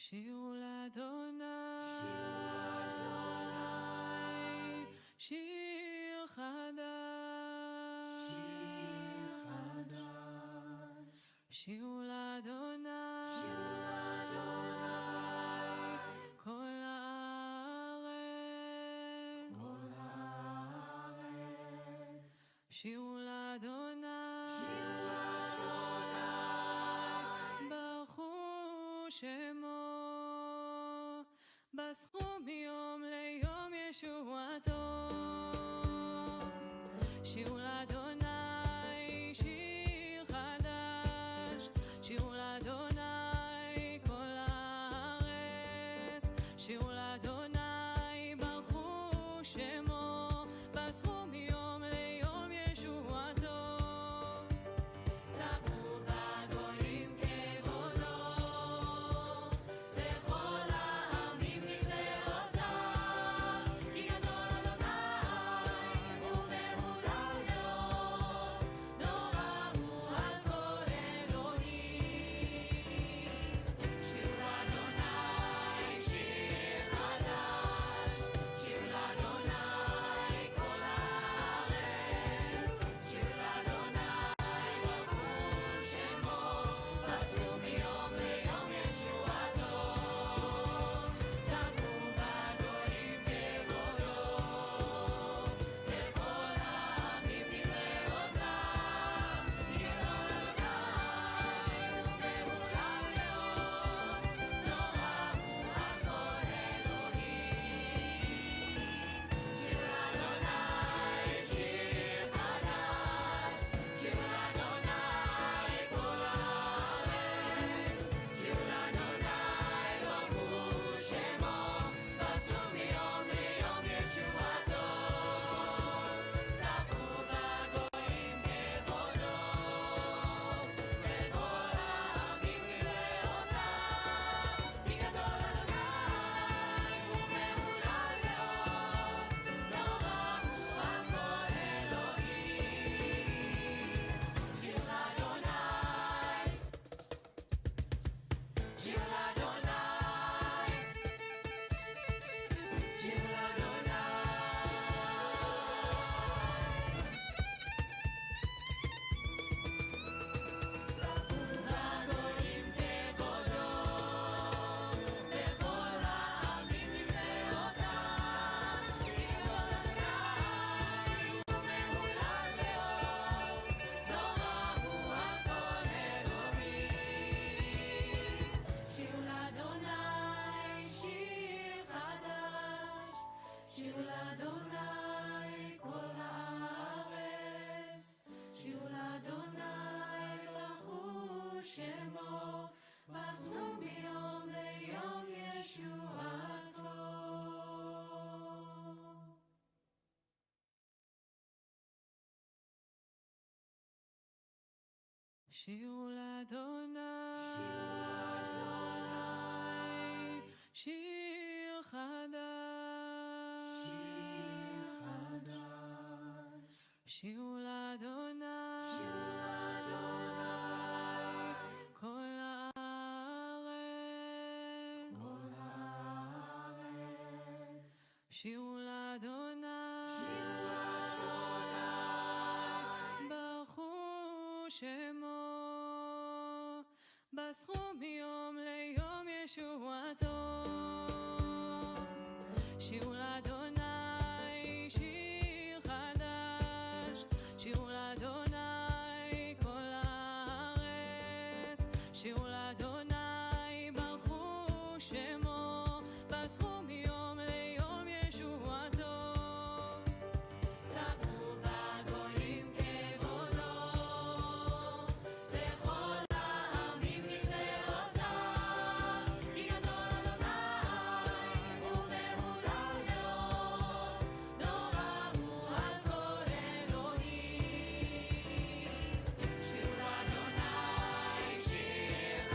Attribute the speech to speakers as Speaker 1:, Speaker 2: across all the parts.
Speaker 1: שירו לאדוני, שיר חדש, שירו לאדוני, כל הארץ, שירו לאדוני, ברכו שמו, בסכו מיום ליום ישועתו. שירו לאדוני, שיר חדש, שירו לאדוני כל הארץ, שירו לאדוני, ברכו שמו, בסכו מיום ליום ישועתו. ספרו בגויים כבודו, לכל העמים נפלאותיו, כי גדול אדוני ומהולל מאוד, נורא הוא על כל אלוהים. שירו לאדוני, שיר חדש, שירו לאדוני כל הארץ, שירו לאדוני, ברכו שמו, בסרו מיום ליום ישועתו. ספרו בגויים כבודו, לכל העמים נפלאותיו, כי גדול אדוני ומהולל מאוד, נורא הוא על כל אלוהים. שירו לאדוני, שיר חדש, שירו לאדוני כל הארץ, שירו לאדוני, ברכו שמו, בסרו מיום ליום ישועתו. ספרו בגויים כבודו, לכל העמים נפלאותיו, כי גדול אדוני ומהולל מאוד, נורא הוא על כל אלוהים. שיר לאדוני, שיר לאדוני, שיר לאדוני. ספרו בגויים כבודו, לכל העמים נפלאותיו, כי גדול אדוני ומהולל מאוד, נורא הוא על כל אלוהים. שירו לאדוני, שיר חדש, שירו לאדוני כל הארץ, שירו לאדוני, ברכו שמו, בסרו מיום ליום ישועתו. שירו לאדוני, שיר חדש, שירו לאדוני, כל הארץ, שירו לאדוני, ברכו שמו, בסכו מיום ליום ישועתו. שירו לאדוני, שיר חדש, שירו לאדוני כל הארץ, שירו לאדוני, ברכו שמו, בסכו מיום ליום ישועתו. ספרו בגויים כבודו, לכל העמים נפלאותיו, כי גדול אדוני ומהולל מאוד, נורא הוא על כל אלוהים. שירו לאדוני, שיר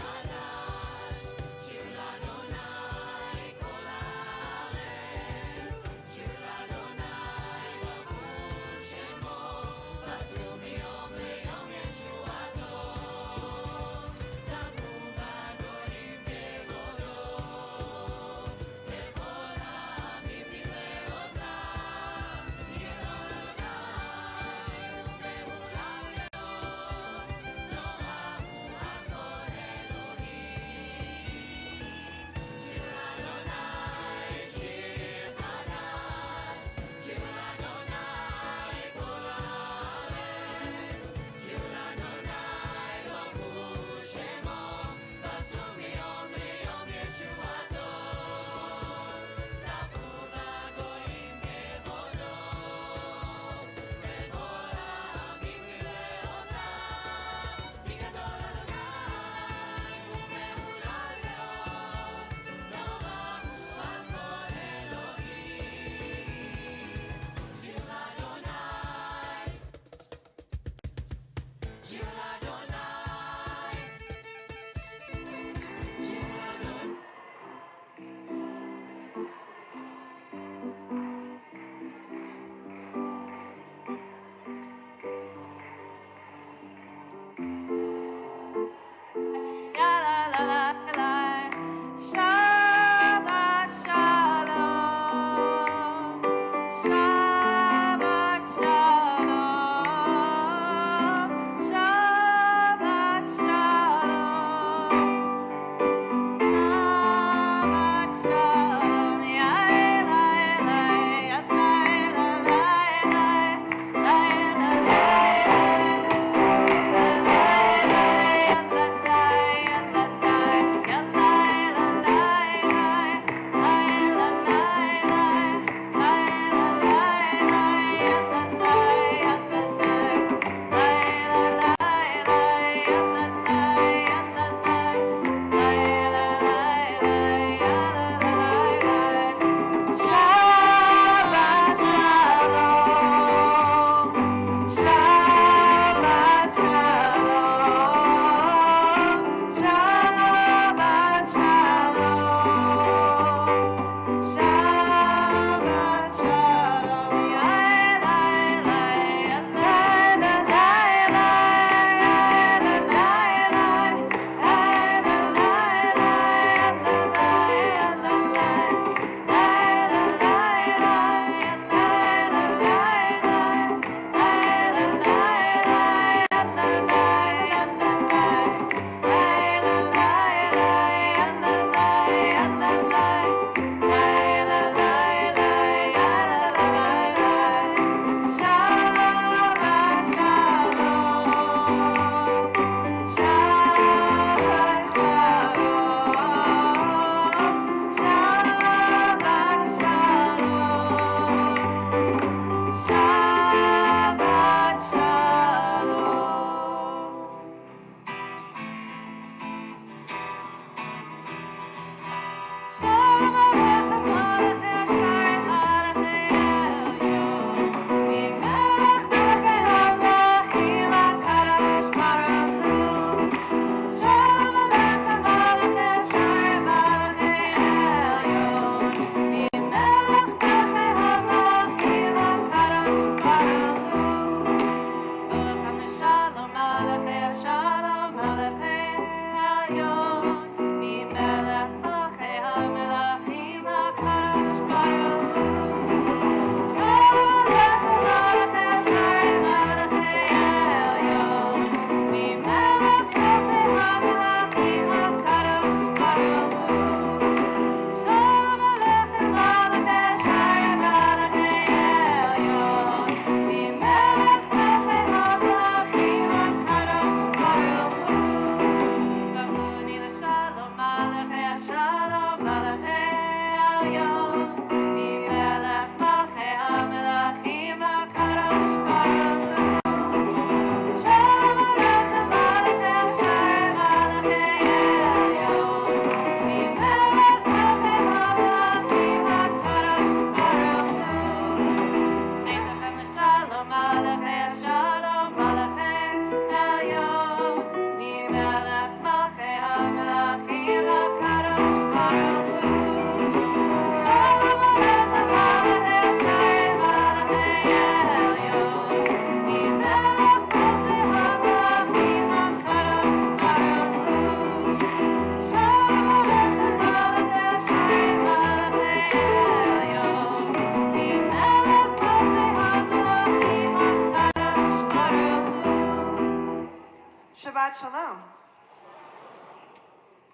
Speaker 2: Shabbat Shalom.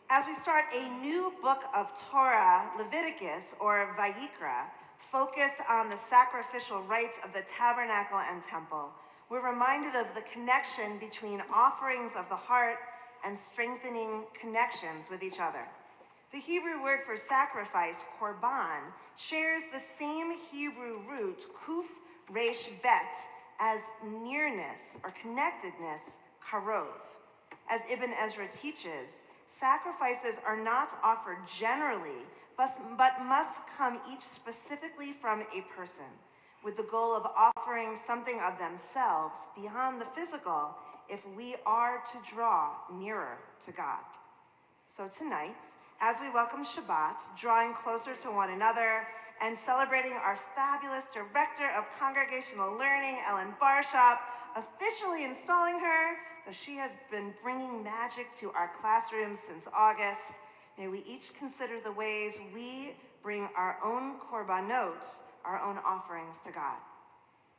Speaker 2: As we start a new book of Torah, Leviticus, or Vayikra, focused on the sacrificial rites of the tabernacle and temple, we're reminded of the connection between offerings of the heart and strengthening connections with each other. The Hebrew word for sacrifice, korban, shares the same Hebrew root, kuf resh bet, as nearness or connectedness, karov. As Ibn Ezra teaches, sacrifices are not offered generally, but must come each specifically from a person, with the goal of offering something of themselves beyond the physical if we are to draw nearer to God. So tonight, as we welcome Shabbat, drawing closer to one another and celebrating our fabulous Director of Congregational Learning, Ellen Barshop, officially installing her, though she has been bringing magic to our classrooms since August, may we each consider the ways we bring our own korbanot, our own offerings to God.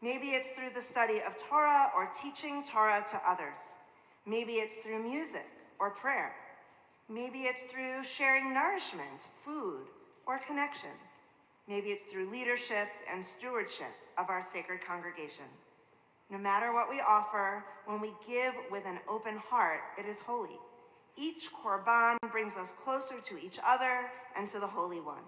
Speaker 2: Maybe it's through the study of Torah or teaching Torah to others. Maybe it's through music or prayer. Maybe it's through sharing nourishment, food, or connection. Maybe it's through leadership and stewardship of our sacred congregation. No matter what we offer, when we give with an open heart, it is holy. Each korban brings us closer to each other and to the Holy One.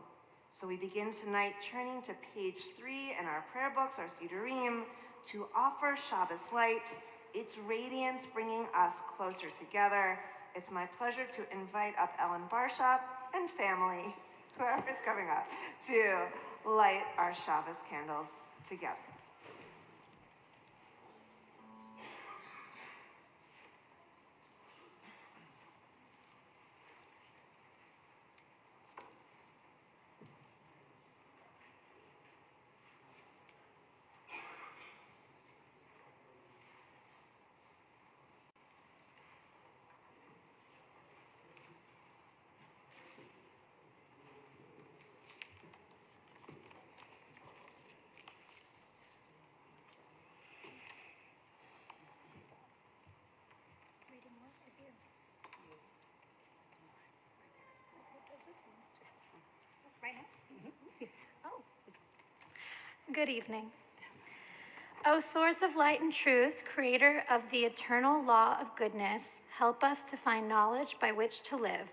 Speaker 2: So we begin tonight turning to page 3 in our prayer books, our Sidurim, to offer Shabbos light, its radiance bringing us closer together. It's my pleasure to invite up Ellen Barshop and family, whoever is coming up, to light our Shabbos candles together.
Speaker 3: Good evening. O source of light and truth, creator of the eternal law of goodness, help us to find knowledge by which to live.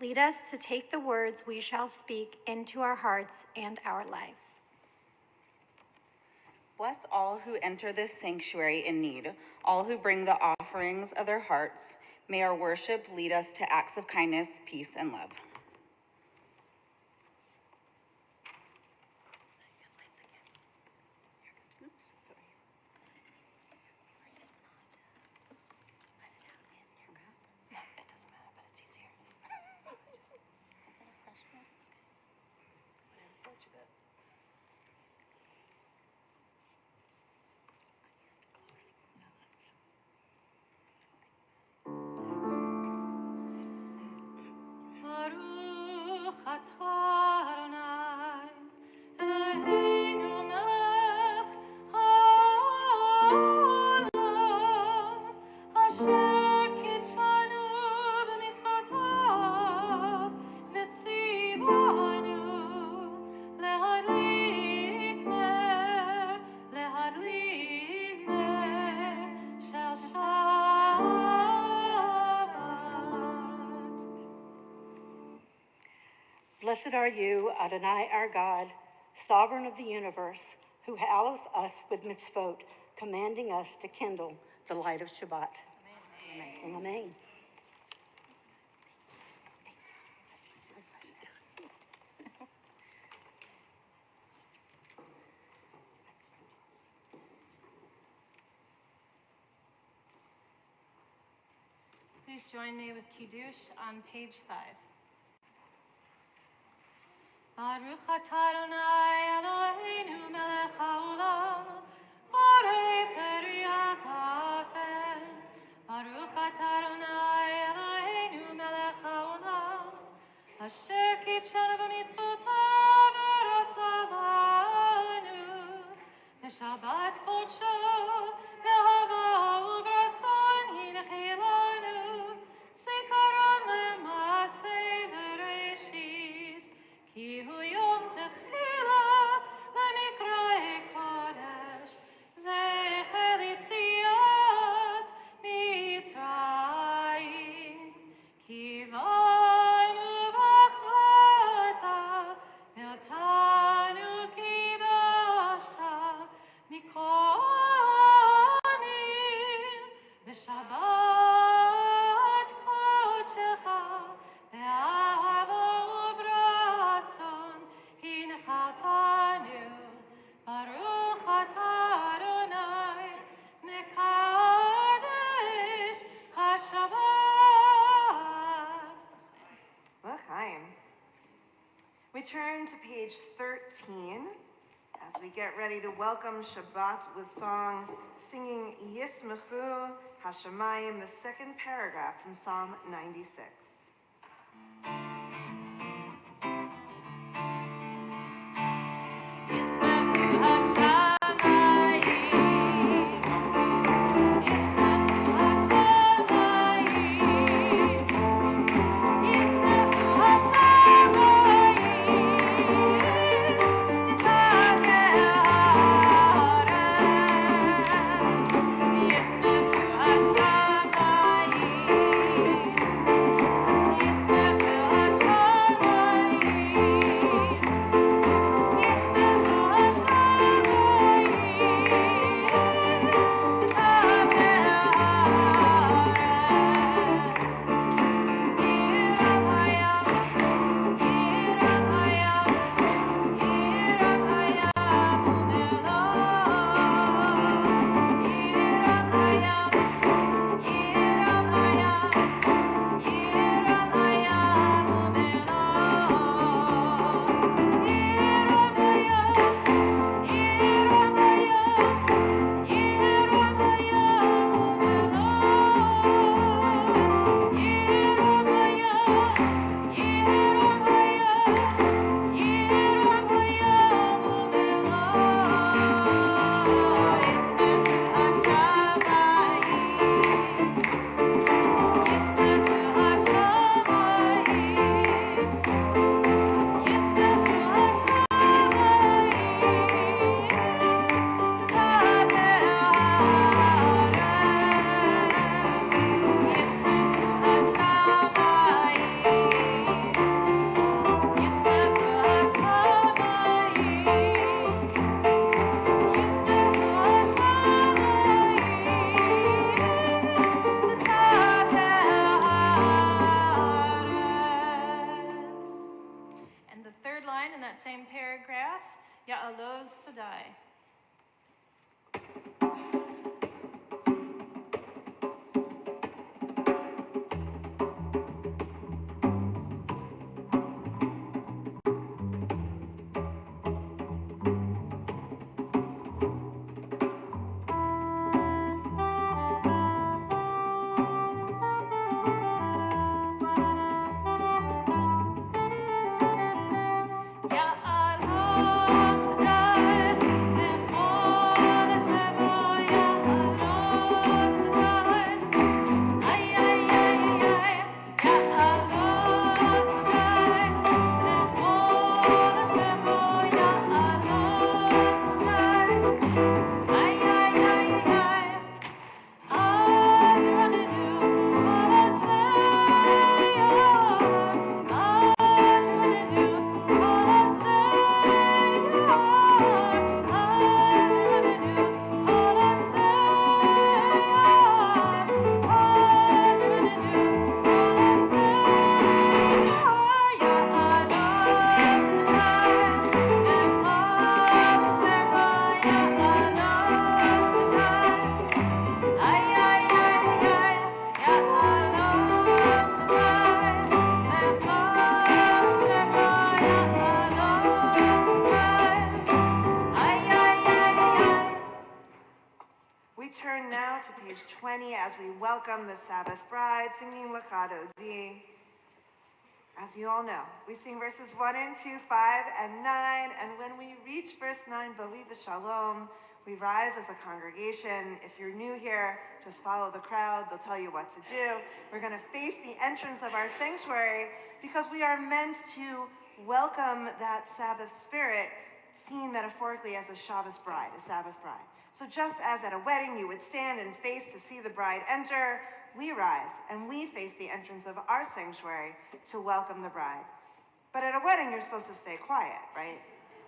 Speaker 3: Lead us to take the words we shall speak into our hearts and our lives.
Speaker 4: Bless all who enter this sanctuary in need, all who bring the offerings of their hearts. May our worship lead us to acts of kindness, peace, and love. Oops, sorry. No, it doesn't matter, but it's easier. It's just a refreshment. Okay. Whatever floats your boat. I'm used to closing. No, that's...
Speaker 1: Baruch atah Adonai, Eloheinu melech haolam, asher kitshanu b'mitzvotav, v'tzivanu lehadlik ner shel Shabbat.
Speaker 5: Blessed are you, Adonai, our God, sovereign of the universe, who hallows us with mitzvot, commanding us to kindle the light of Shabbat. Amen. Amen.
Speaker 1: Please join me with Kiddush on page 5. Baruch atah Adonai Eloheinu melech haolam, borei peri hagafen. Baruch atah Adonai Eloheinu melech haolam, asher kitshanu b'mitzvotav v'ratzavanu, v'shabbat kodsho, v'ahava uvratzon hinechilanu.
Speaker 2: page 13 as we get ready to welcome Shabbat with song, singing Yismechu Hashemayim, the second paragraph from Psalm 96.
Speaker 1: Same paragraph, Ya'aloz Sadai.
Speaker 2: Turn now to page 20 as we welcome the Sabbath bride, singing Lachado D. As you all know, we sing verses 1 and 2, 5 and 9, and when we reach verse 9, Bawi v'shalom, we rise as a congregation. If you're new here, just follow the crowd. They'll tell you what to do. We're going to face the entrance of our sanctuary because we are meant to welcome that Sabbath spirit, seen metaphorically as a Shabbos bride, a Sabbath bride. So just as at a wedding you would stand and face to see the bride enter, we rise and we face the entrance of our sanctuary to welcome the bride. But at a wedding, you're supposed to stay quiet, right?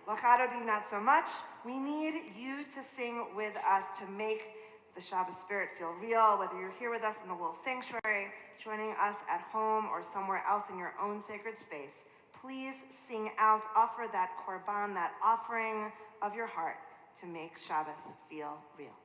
Speaker 2: Lachadodi, not so much. We need you to sing with us to make the Shabbos spirit feel real, whether you're here with us in the Wolf Sanctuary, joining us at home, or somewhere else in your own sacred space. Please sing out, offer that korban, that offering of your heart, to make Shabbos feel real.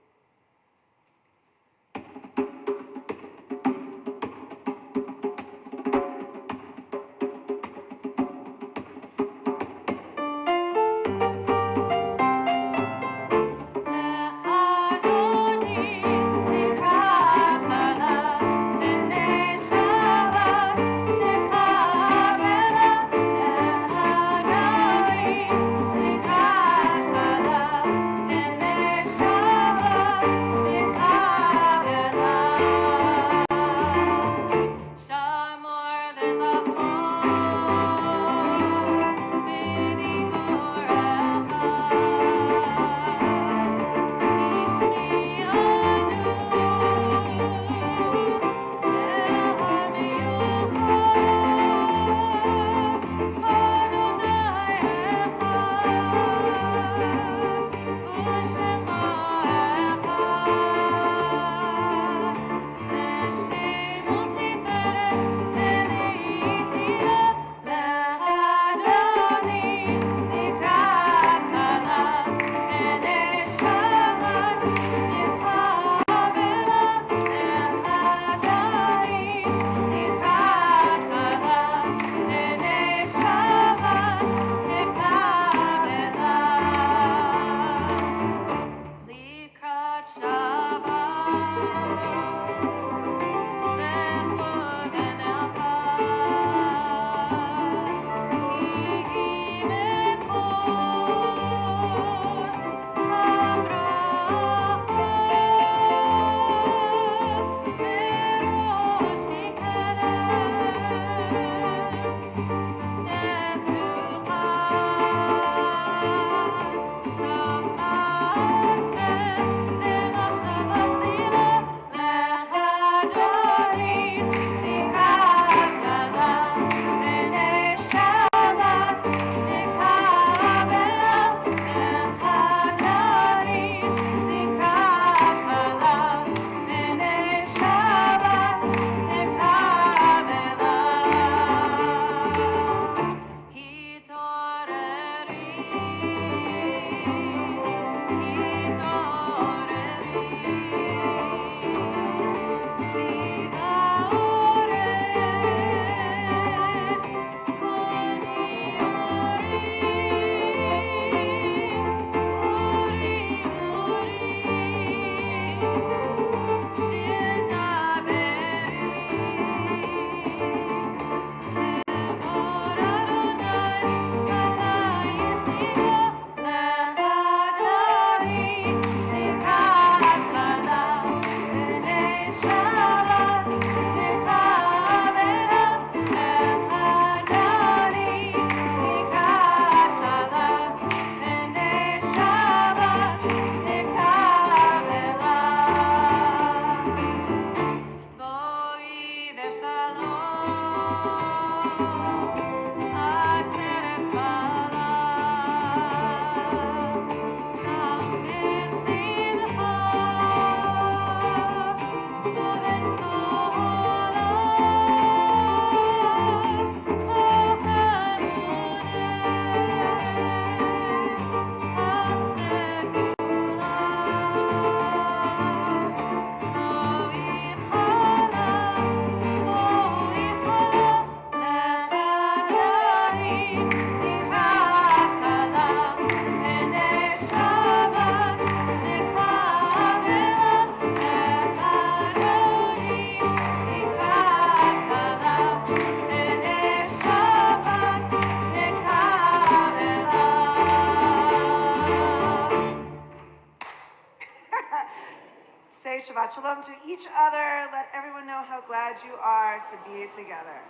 Speaker 2: Say Shabbat Shalom to each other. Let everyone know how glad you are to be together.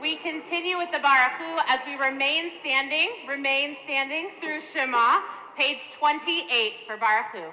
Speaker 6: We continue with the Baruch Hu as we remain standing through Shema, page 28 for Baruch Hu.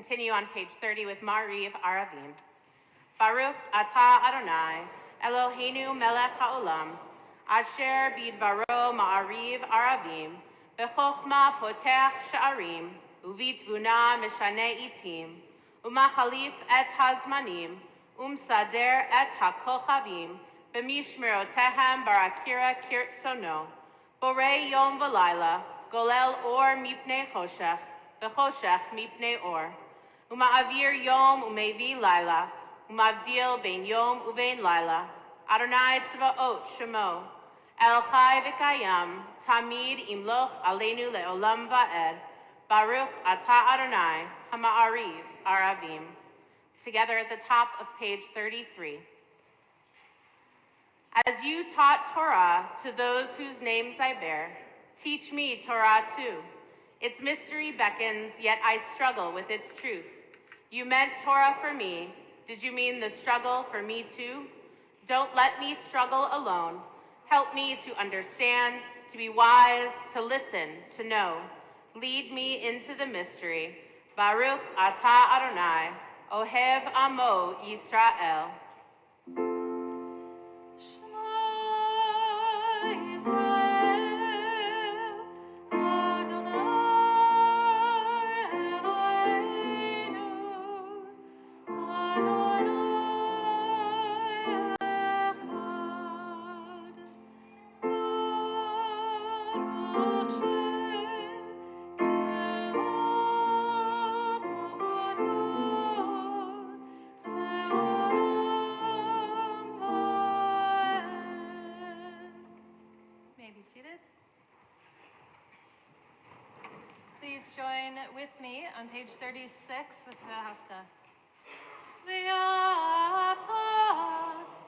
Speaker 6: continue on page 30 with Ma'ariv Aravim. Baruch atah Adonai, Eloheinu melech haolam, asher bidvaro Ma'ariv Aravim, bechokma potech sha'arim, uvitvuna mishane itim, umachalif et hazmanim, umsader et hakochavim, b'mishmerotehem barakira kirtsono, borei yom v'layla, golel or mipnei choshech, v'choshech mipnei or, uma'avir yom umevi layla, umavdil bein yom ubein layla, Adonai tzvaot shemo, El chai v'kayam, tamid imloch aleinu le'olam va'ed, Baruch atah Adonai, hama'ariv aravim. Together at the top of page 33. As you taught Torah to those whose names I bear, teach me Torah too. Its mystery beckons, yet I struggle with its truth. You meant Torah for me. Did you mean the struggle for me too? Don't let me struggle alone. Help me to understand, to be wise, to listen, to know. Lead me into the mystery. Baruch atah Adonai, Ohev Amo Yisrael.
Speaker 1: Please join with me on page 36 with V'ahavta. V'ahavta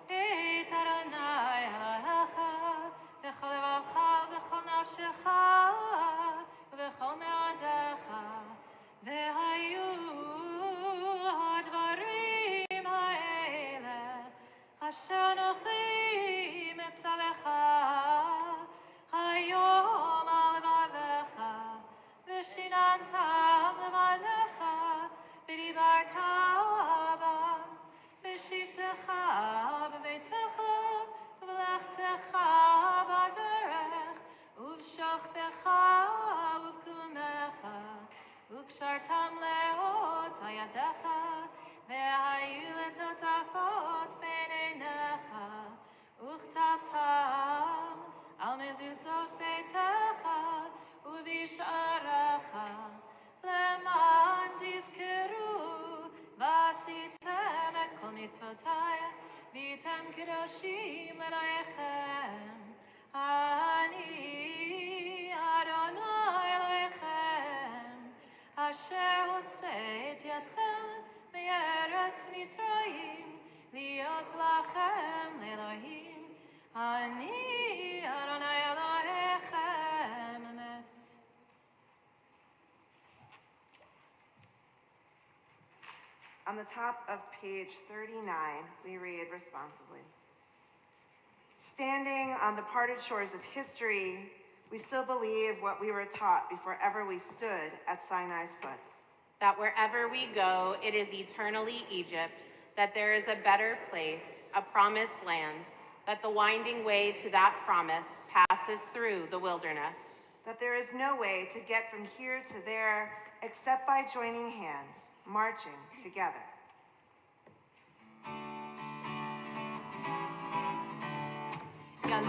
Speaker 1: et Adonai Elohecha v'chol levacha v'chol nafshecha v'chol me'odecha v'hayu hadvarim ha'ele asher nochi metzalecha hayom al vavecha V'shinantam levanecha, v'dibarta bam, v'shivtecha b'beitecha, v'lechtecha b'derech, uv'shochbecha uv'kumecha, uv'kshartam leot hayadecha, v'hayu letotafot b'neinecha, uchtavtam al mezuzot beitecha, Uvisharacha leman tizkeru vasitem et kol mitzvotai vitem kedoshim l'rayechem ani Adonai Elohechem asher hotzeit yadchem me'eretz Mitzrayim liot lachem le'Elohim ani Adonai Elohechem emet.
Speaker 2: On the top of page 39, we read responsibly. Standing on the parted shores of history, we still believe what we were taught before ever we stood at Sinai's foot.
Speaker 6: That wherever we go, it is eternally Egypt, that there is a better place, a promised land, that the winding way to that promise passes through the wilderness.
Speaker 2: That there is no way to get from here to there except by joining hands, marching together.
Speaker 1: Yeah.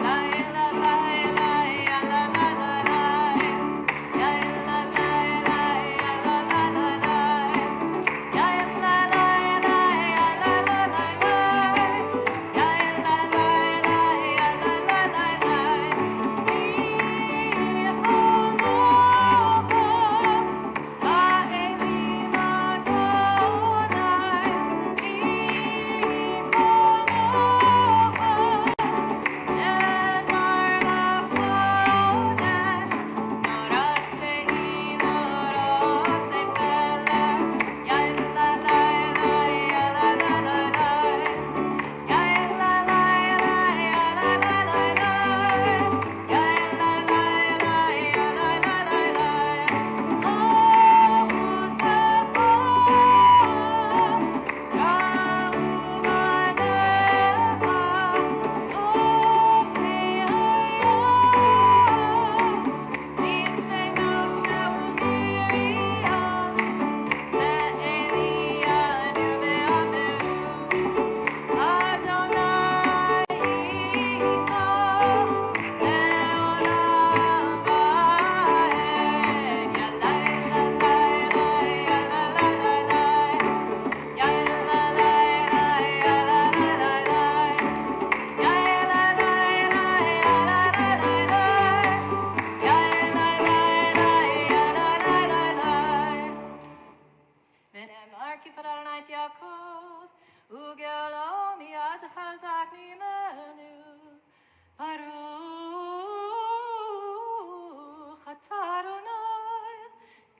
Speaker 1: ata Adonai,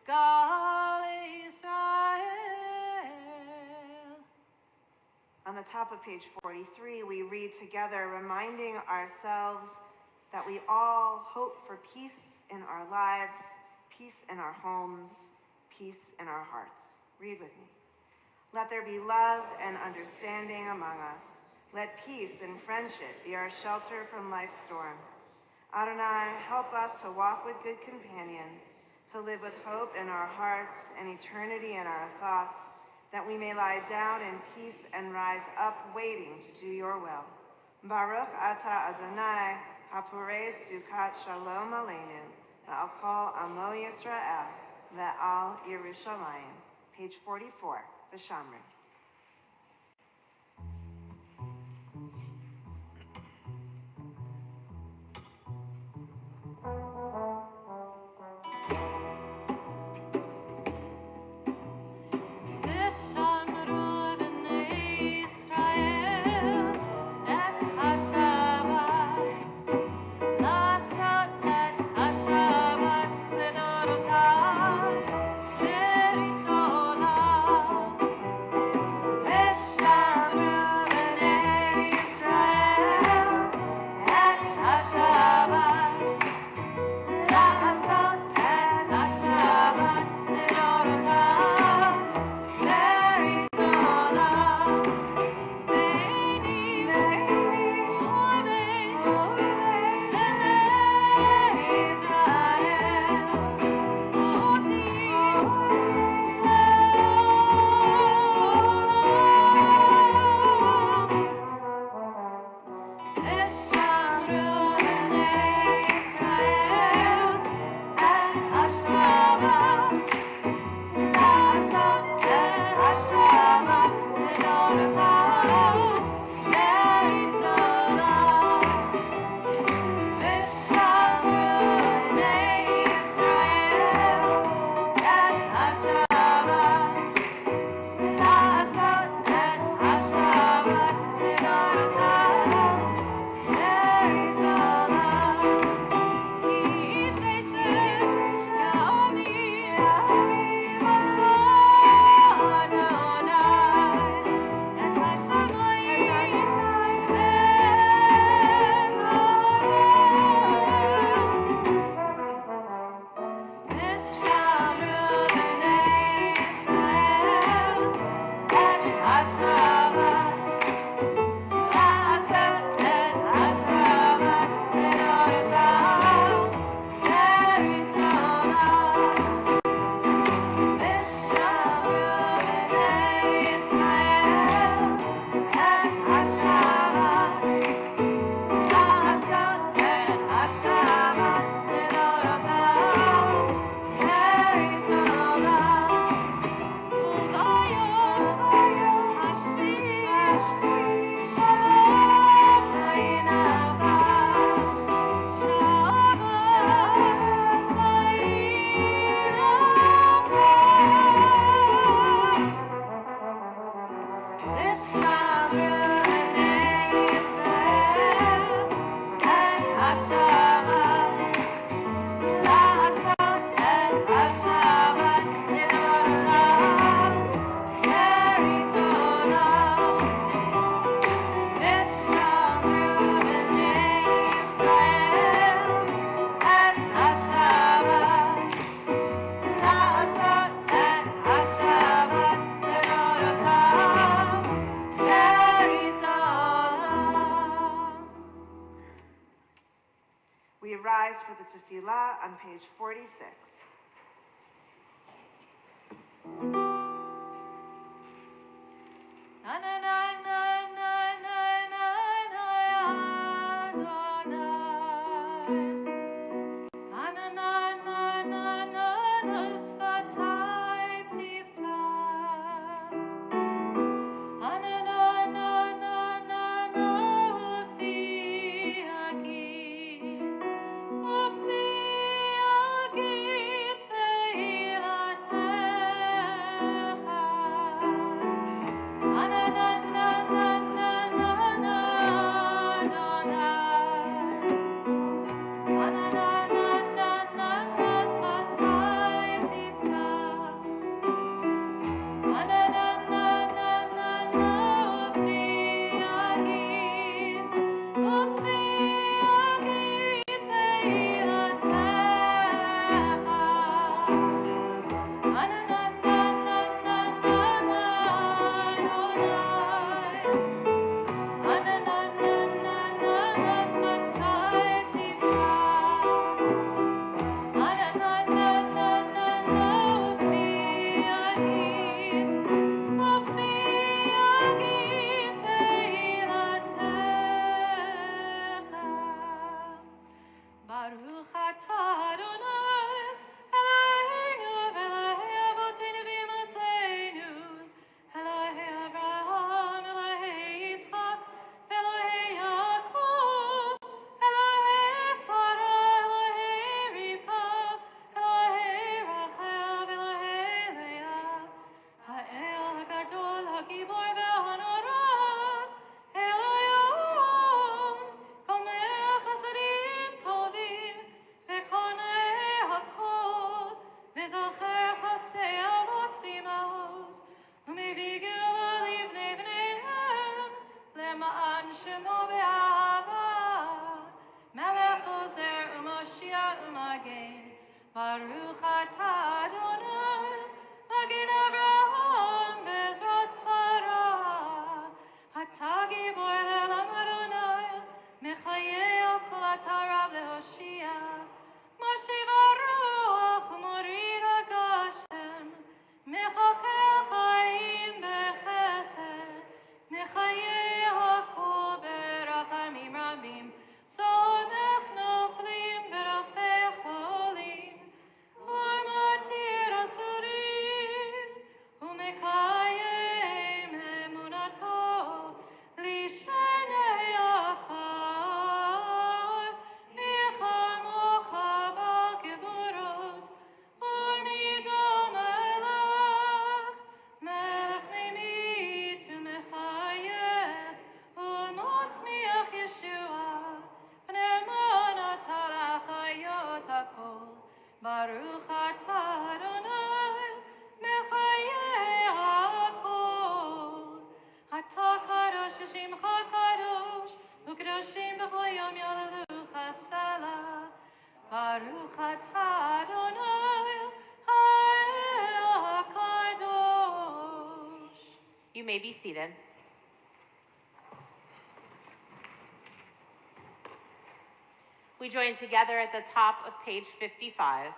Speaker 1: Gal Israel.
Speaker 2: On the top of page 43, we read together, reminding ourselves that we all hope for peace in our lives, peace in our homes, peace in our hearts. Read with me. Let there be love and understanding among us. Let peace and friendship be our shelter from life's storms. Adonai, help us to walk with good companions, to live with hope in our hearts and eternity in our thoughts, that we may lie down in peace and rise up waiting to do your will. Baruch ata Adonai, hapurei sukat shalom aleinu, ve'al kol amo Yisrael, ve'al Yerushalayim. Page 44, V'shamri.
Speaker 1: V'shamru b'nei Yisrael et haShabbat, לעשות את השבת לדורותיו, דרית עולם. ושמרו בני ישראל את השבת, לעשות את השבת לדורותיו, דרית עולם. ביני ובין בני ישראל, אותי לעולם. ושמרו בני ישראל את השבת, לעשות את השבת לדורותיו, דרית עולם. ושמרו בני ישראל את השבת, לעשות את השבת לדורותיו, דרית עולם. כי איש אשר יעמי מסור אדוני את השמיים ואת הארץ. ושמרו בני ישראל את השבת, לעשות את השבת לדורותיו, דרית עולם. ושמרו בני ישראל את השבת, לעשות את השבת לדורותיו, דרית עולם. וביום השביעי שבת ויהי נפש, שבת ויהי נפש. ושמרו בני ישראל את השבת, לעשות את השבת לדורותיו, דרית עולם. ושמרו בני ישראל את השבת, לעשות את השבת לדורותיו, דרית עולם.
Speaker 2: We rise for the tefillah on page 46.
Speaker 1: Na na na na na na na na Adonai. Na na na na na na na tzvatai tiftach. Na na na na na na na ufi agi
Speaker 6: You may be seated. We join together at the top of page 55.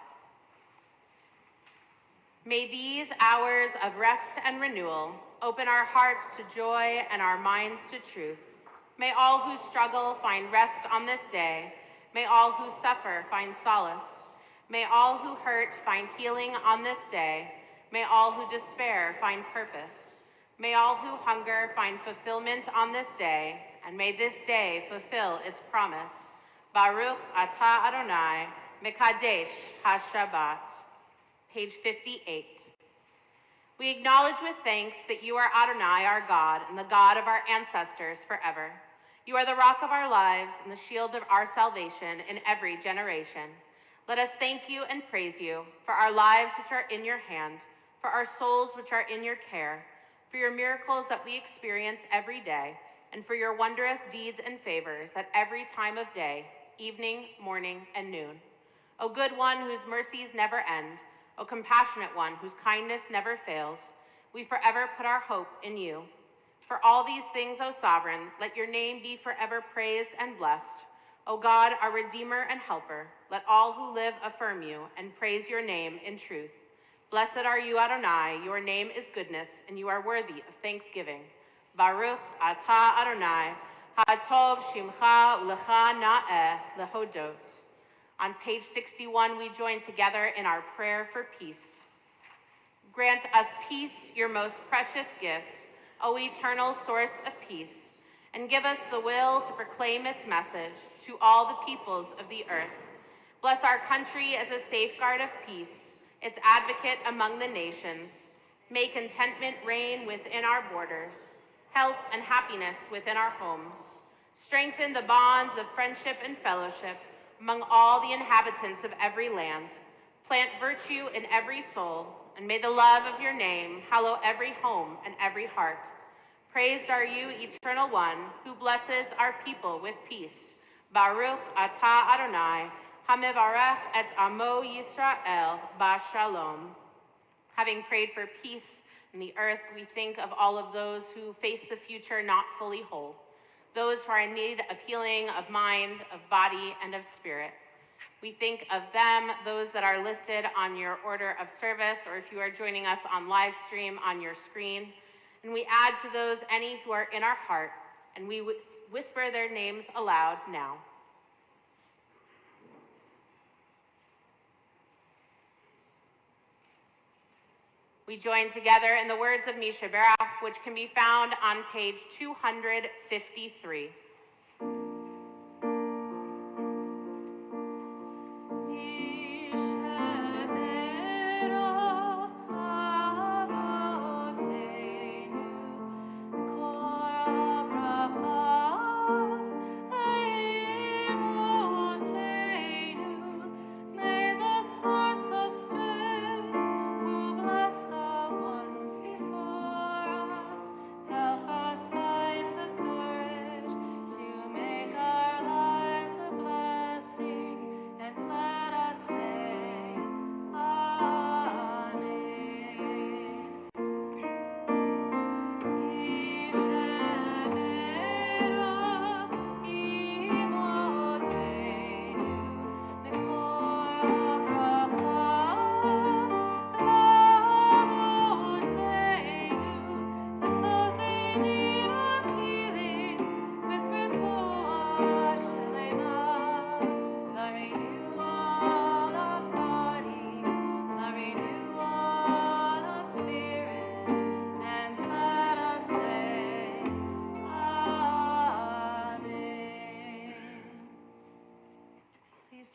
Speaker 6: May these hours of rest and renewal open our hearts to joy and our minds to truth. May all who struggle find rest on this day. May all who suffer find solace. May all who hurt find healing on this day. May all who despair find purpose. May all who hunger find fulfillment on this day, and may this day fulfill its promise. Baruch atah Adonai, mekadesh ha-Shabbat. Page 58. We acknowledge with thanks that you are Adonai, our God, and the God of our ancestors forever. You are the rock of our lives and the shield of our salvation in every generation. Let us thank you and praise you for our lives which are in your hand, for our souls which are in your care, for your miracles that we experience every day, and for your wondrous deeds and favors at every time of day, evening, morning, and noon. O good one whose mercies never end, O compassionate one whose kindness never fails, we forever put our hope in you. For all these things, O sovereign, let your name be forever praised and blessed. O God, our Redeemer and Helper, let all who live affirm you and praise your name in truth. Blessed are you, Adonai, your name is goodness, and you are worthy of thanksgiving. Baruch atah Adonai, ha'tov shimcha ulecha na'eh lehodot. On page 61, we join together in our prayer for peace. Grant us peace, your most precious gift, O eternal source of peace, and give us the will to proclaim its message to all the peoples of the earth. Bless our country as a safeguard of peace, its advocate among the nations. May contentment reign within our borders, health and happiness within our homes. Strengthen the bonds of friendship and fellowship among all the inhabitants of every land. Plant virtue in every soul, and may the love of your name hallow every home and every heart. Praised are you, Eternal One, who blesses our people with peace. Baruch atah Adonai, hamevarech et amo Yisrael b'shalom. Having prayed for peace in the earth, we think of all of those who face the future not fully whole, those who are in need of healing of mind, of body, and of spirit. We think of them, those that are listed on your order of service, or if you are joining us on live stream on your screen. And we add to those any who are in our heart, and we whisper their names aloud now. We join together in the words of Misha Berach, which can be found on page 253.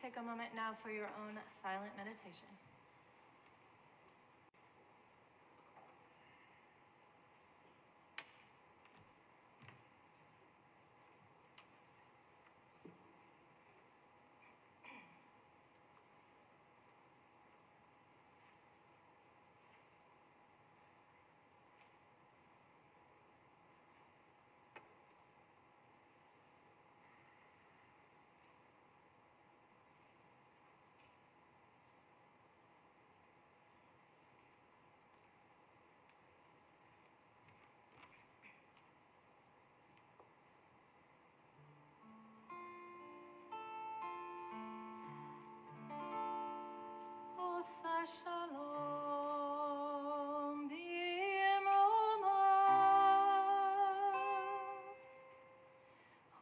Speaker 1: Take a moment now for your own silent meditation. shalom b'imromav.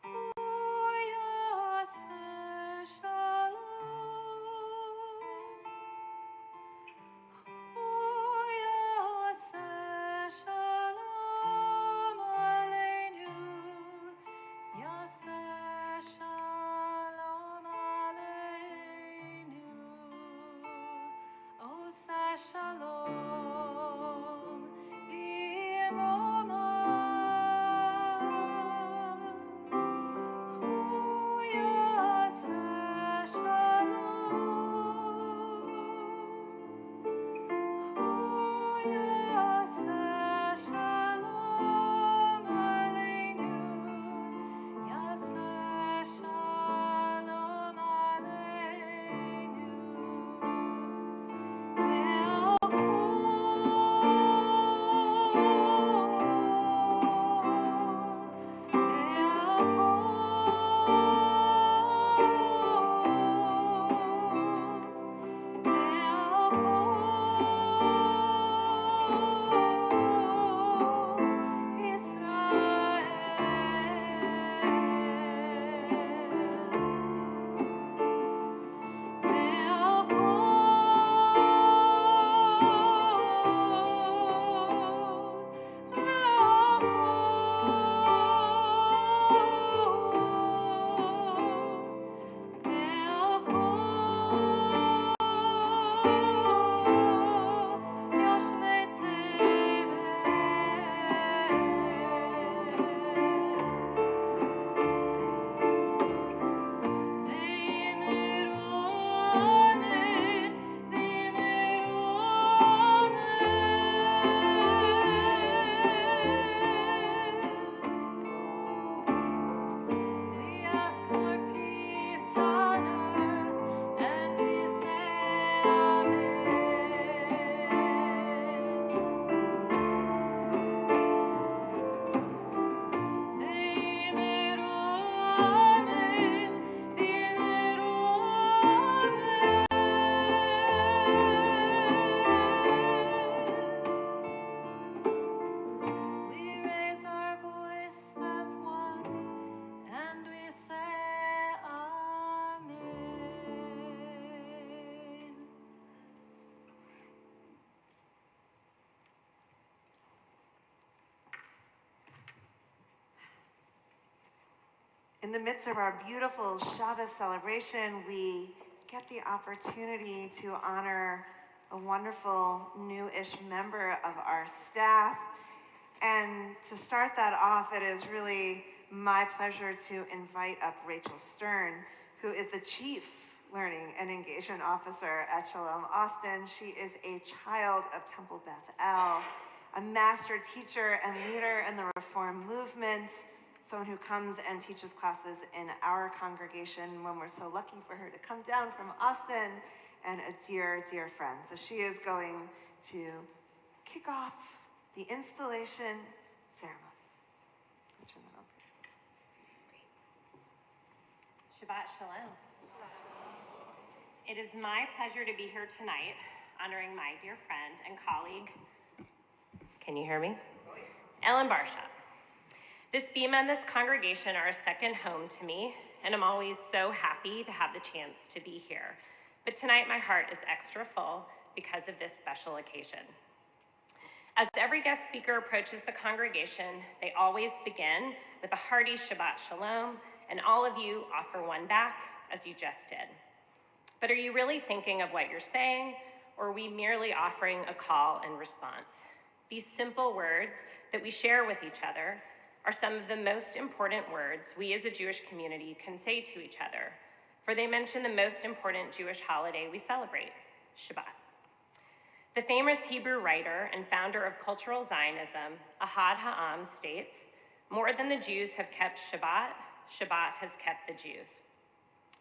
Speaker 1: Hu yaseh shalom. Hu yaseh shalom aleinu. Yaseh shalom aleinu. Oseh shalom b'imromav. Hu yaseh shalom. Hu yaseh shalom aleinu. Yaseh shalom aleinu. We ask for peace on earth, and we say Amen. We raise our voice as one, and we say Amen.
Speaker 2: In the midst of our beautiful Shabbat celebration, we get the opportunity to honor a wonderful new-ish member of our staff. And to start that off, it is really my pleasure to invite up Rachel Stern, who is the Chief Learning and Engagement Officer at Shalom Austin. She is a child of Temple Beth-El, a master teacher and leader in the Reform movement, someone who comes and teaches classes in our congregation when we're so lucky for her to come down from Austin, and a dear, dear friend. So she is going to kick off the installation ceremony. I'll turn that over.
Speaker 7: Shabbat Shalom. It is my pleasure to be here tonight, honoring my dear friend and colleague, can you hear me? Ellen Barsha. This bema and this congregation are a second home to me, and I'm always so happy to have the chance to be here. But tonight my heart is extra full because of this special occasion. As every guest speaker approaches the congregation, they always begin with a hearty Shabbat Shalom, and all of you offer one back, as you just did. But are you really thinking of what you're saying, or are we merely offering a call and response? These simple words that we share with each other are some of the most important words we as a Jewish community can say to each other, for they mention the most important Jewish holiday we celebrate, Shabbat. The famous Hebrew writer and founder of cultural Zionism, Ahad Ha'am, states, "More than the Jews have kept Shabbat, Shabbat has kept the Jews."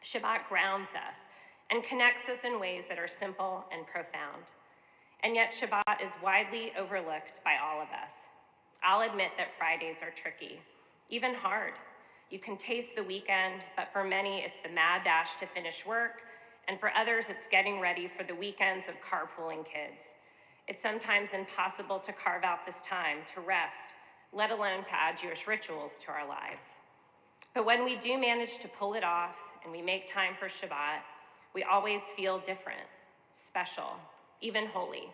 Speaker 7: Shabbat grounds us and connects us in ways that are simple and profound. And yet Shabbat is widely overlooked by all of us. I'll admit that Fridays are tricky, even hard. You can taste the weekend, but for many it's the mad dash to finish work and for others, it's getting ready for the weekends of carpooling kids. It's sometimes impossible to carve out this time to rest, let alone to add Jewish rituals to our lives. But when we do manage to pull it off and we make time for Shabbat, we always feel different, special, even holy.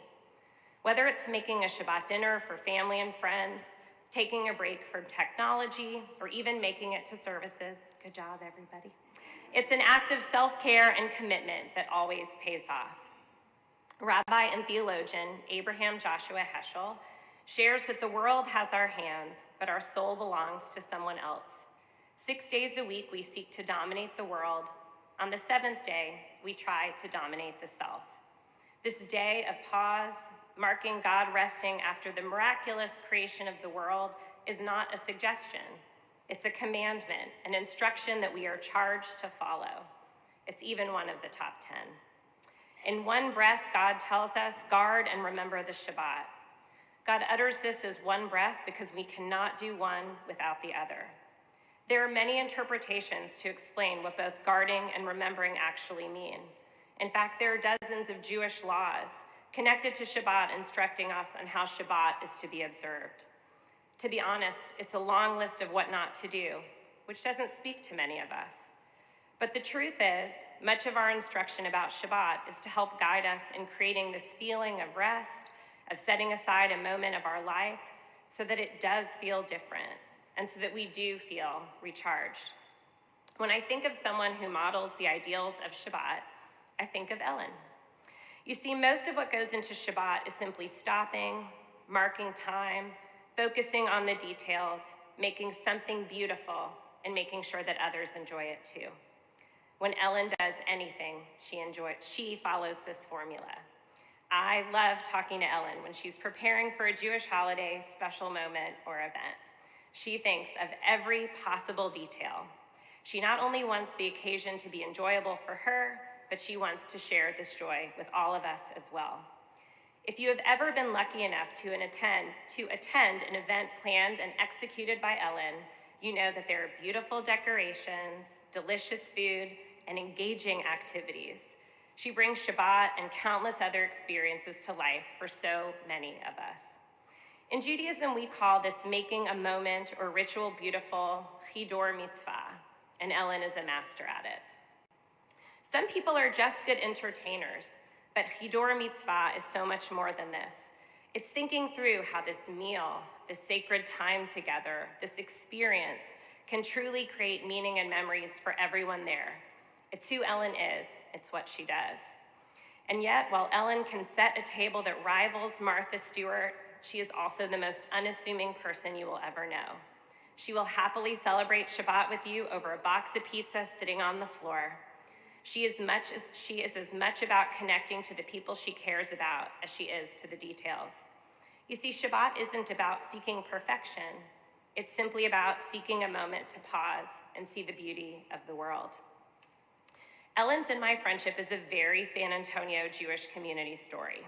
Speaker 7: Whether it's making a Shabbat dinner for family and friends, taking a break from technology, or even making it to services, good job, everybody. It's an act of self-care and commitment that always pays off. Rabbi and theologian Abraham Joshua Heschel shares that the world has our hands, but our soul belongs to someone else. 6 days a week, we seek to dominate the world. On the seventh day, we try to dominate the self. This day of pause, marking God resting after the miraculous creation of the world, is not a suggestion. It's a commandment, an instruction that we are charged to follow. It's even one of the top 10. In one breath, God tells us, guard and remember the Shabbat. God utters this as one breath because we cannot do one without the other. There are many interpretations to explain what both guarding and remembering actually mean. In fact, there are dozens of Jewish laws connected to Shabbat instructing us on how Shabbat is to be observed. To be honest, it's a long list of what not to do, which doesn't speak to many of us. But the truth is, much of our instruction about Shabbat is to help guide us in creating this feeling of rest, of setting aside a moment of our life so that it does feel different and so that we do feel recharged. When I think of someone who models the ideals of Shabbat, I think of Ellen. You see, most of what goes into Shabbat is simply stopping, marking time, focusing on the details, making something beautiful, and making sure that others enjoy it too. When Ellen does anything, she follows this formula. I love talking to Ellen when she's preparing for a Jewish holiday, special moment, or event. She thinks of every possible detail. She not only wants the occasion to be enjoyable for her, but she wants to share this joy with all of us as well. If you have ever been lucky enough to attend an event planned and executed by Ellen, you know that there are beautiful decorations, delicious food, and engaging activities. She brings Shabbat and countless other experiences to life for so many of us. In Judaism, we call this making a moment or ritual beautiful chidor mitzvah, and Ellen is a master at it. Some people are just good entertainers, but chidor mitzvah is so much more than this. It's thinking through how this meal, this sacred time together, this experience can truly create meaning and memories for everyone there. It's who Ellen is, it's what she does. And yet, while Ellen can set a table that rivals Martha Stewart, she is also the most unassuming person you will ever know. She will happily celebrate Shabbat with you over a box of pizza sitting on the floor. She is as much about connecting to the people she cares about as she is to the details. You see, Shabbat isn't about seeking perfection. It's simply about seeking a moment to pause and see the beauty of the world. Ellen's and my friendship is a very San Antonio Jewish community story.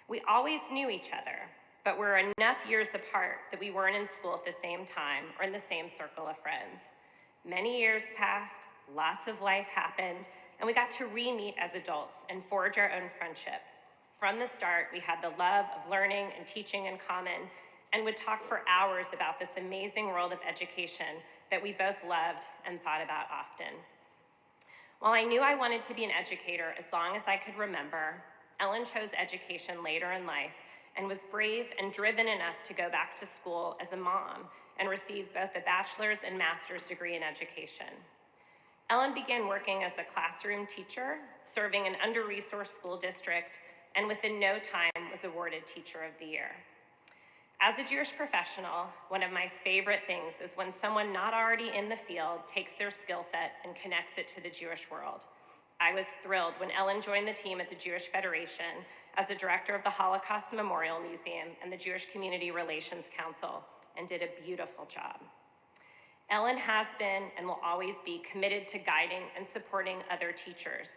Speaker 7: We always knew each other, but we're enough years apart that we weren't in school at the same time or in the same circle of friends. Many years passed, lots of life happened, and we got to re-meet as adults and forge our own friendship. From the start, we had the love of learning and teaching in common and would talk for hours about this amazing world of education that we both loved and thought about often. While I knew I wanted to be an educator as long as I could remember, Ellen chose education later in life and was brave and driven enough to go back to school as a mom and receive both a bachelor's and master's degree in education. Ellen began working as a classroom teacher, serving an under-resourced school district, and within no time was awarded Teacher of the Year. As a Jewish professional, one of my favorite things is when someone not already in the field takes their skill set and connects it to the Jewish world. I was thrilled when Ellen joined the team at the Jewish Federation as the director of the Holocaust Memorial Museum and the Jewish Community Relations Council and did a beautiful job. Ellen has been and will always be committed to guiding and supporting other teachers.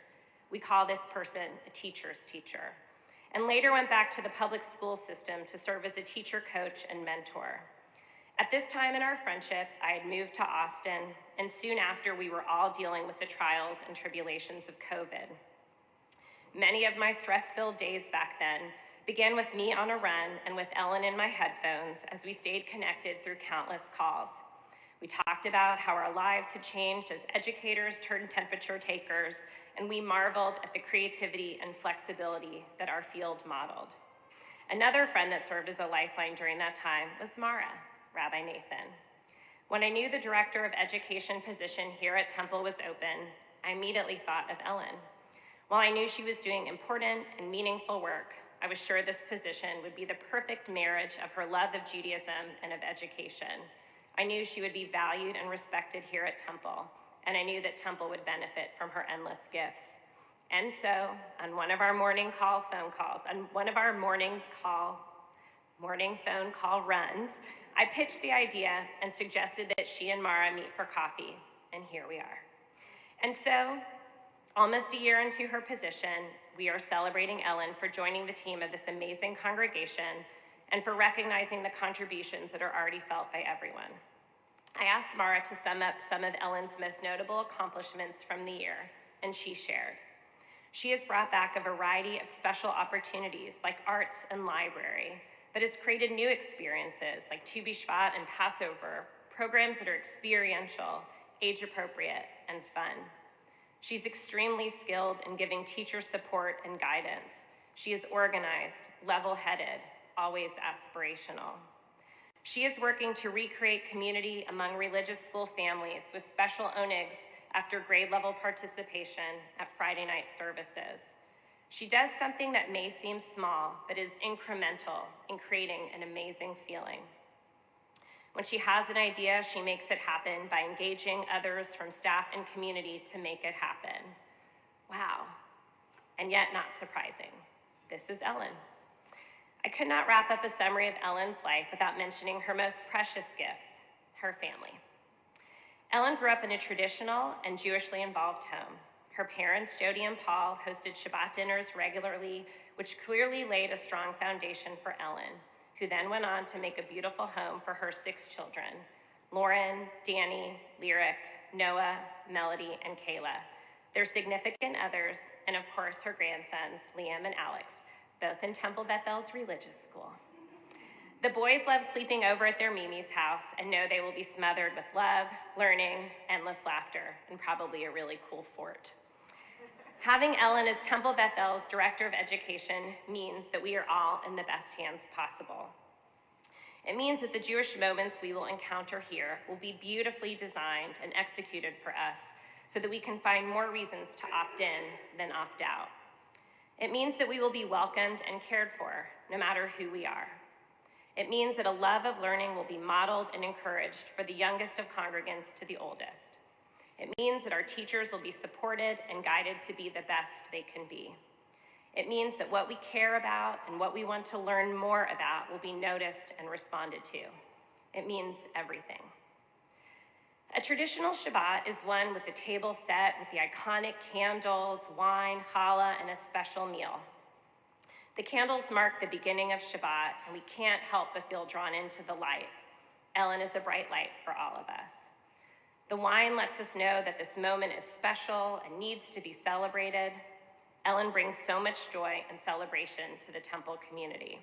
Speaker 7: We call this person a teacher's teacher, and later went back to the public school system to serve as a teacher coach and mentor. At this time in our friendship, I had moved to Austin, and soon after we were all dealing with the trials and tribulations of COVID. Many of my stress-filled days back then began with me on a run and with Ellen in my headphones as we stayed connected through countless calls. We talked about how our lives had changed as educators turned temperature takers, and we marveled at the creativity and flexibility that our field modeled. Another friend that served as a lifeline during that time was Mara, Rabbi Nathan. When I knew the Director of Education position here at Temple was open, I immediately thought of Ellen. While I knew she was doing important and meaningful work, I was sure this position would be the perfect marriage of her love of Judaism and of education. I knew she would be valued and respected here at Temple, and I knew that Temple would benefit from her endless gifts. And so, on one of our morning phone call runs, I pitched the idea and suggested that she and Mara meet for coffee, and here we are. And so, almost a year into her position, we are celebrating Ellen for joining the team of this amazing congregation and for recognizing the contributions that are already felt by everyone. I asked Mara to sum up some of Ellen's most notable accomplishments from the year, and she shared. She has brought back a variety of special opportunities like arts and library, but has created new experiences like Tu B'Shvat and Passover, programs that are experiential, age-appropriate, and fun. She's extremely skilled in giving teacher support and guidance. She is organized, level-headed, always aspirational. She is working to recreate community among religious school families with special onigs after grade level participation at Friday night services. She does something that may seem small, but is incremental in creating an amazing feeling. When she has an idea, she makes it happen by engaging others from staff and community to make it happen. Wow, and yet not surprising. This is Ellen. I could not wrap up a summary of Ellen's life without mentioning her most precious gifts, her family. Ellen grew up in a traditional and Jewishly involved home. Her parents, Jody and Paul, hosted Shabbat dinners regularly, which clearly laid a strong foundation for Ellen, who then went on to make a beautiful home for her 6 children, Lauren, Danny, Lyric, Noah, Melody, and Kayla, their significant others, and of course her grandsons, Liam and Alex, both in Temple Beth-El's religious school. The boys love sleeping over at their Mimi's house and know they will be smothered with love, learning, endless laughter, and probably a really cool fort. Having Ellen as Temple Beth-El's Director of Education means that we are all in the best hands possible. It means that the Jewish moments we will encounter here will be beautifully designed and executed for us so that we can find more reasons to opt in than opt out. It means that we will be welcomed and cared for, no matter who we are. It means that a love of learning will be modeled and encouraged for the youngest of congregants to the oldest. It means that our teachers will be supported and guided to be the best they can be. It means that what we care about and what we want to learn more about will be noticed and responded to. It means everything. A traditional Shabbat is one with the table set with the iconic candles, wine, challah, and a special meal. The candles mark the beginning of Shabbat, and we can't help but feel drawn into the light. Ellen is a bright light for all of us. The wine lets us know that this moment is special and needs to be celebrated. Ellen brings so much joy and celebration to the Temple community.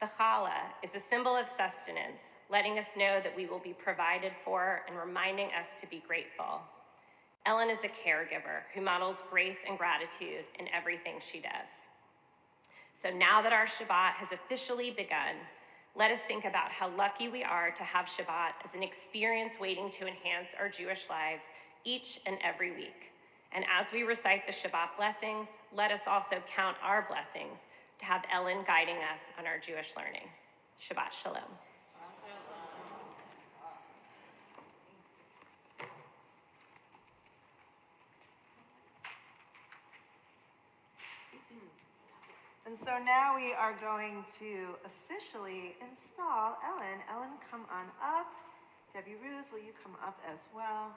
Speaker 7: The challah is a symbol of sustenance, letting us know that we will be provided for and reminding us to be grateful. Ellen is a caregiver who models grace and gratitude in everything she does. So now that our Shabbat has officially begun, let us think about how lucky we are to have Shabbat as an experience waiting to enhance our Jewish lives each and every week. And as we recite the Shabbat blessings, let us also count our blessings to have Ellen guiding us on our Jewish learning. Shabbat Shalom.
Speaker 2: And so now we are going to officially install Ellen. Ellen, come on up. Debbie Ruse, will you come up as well?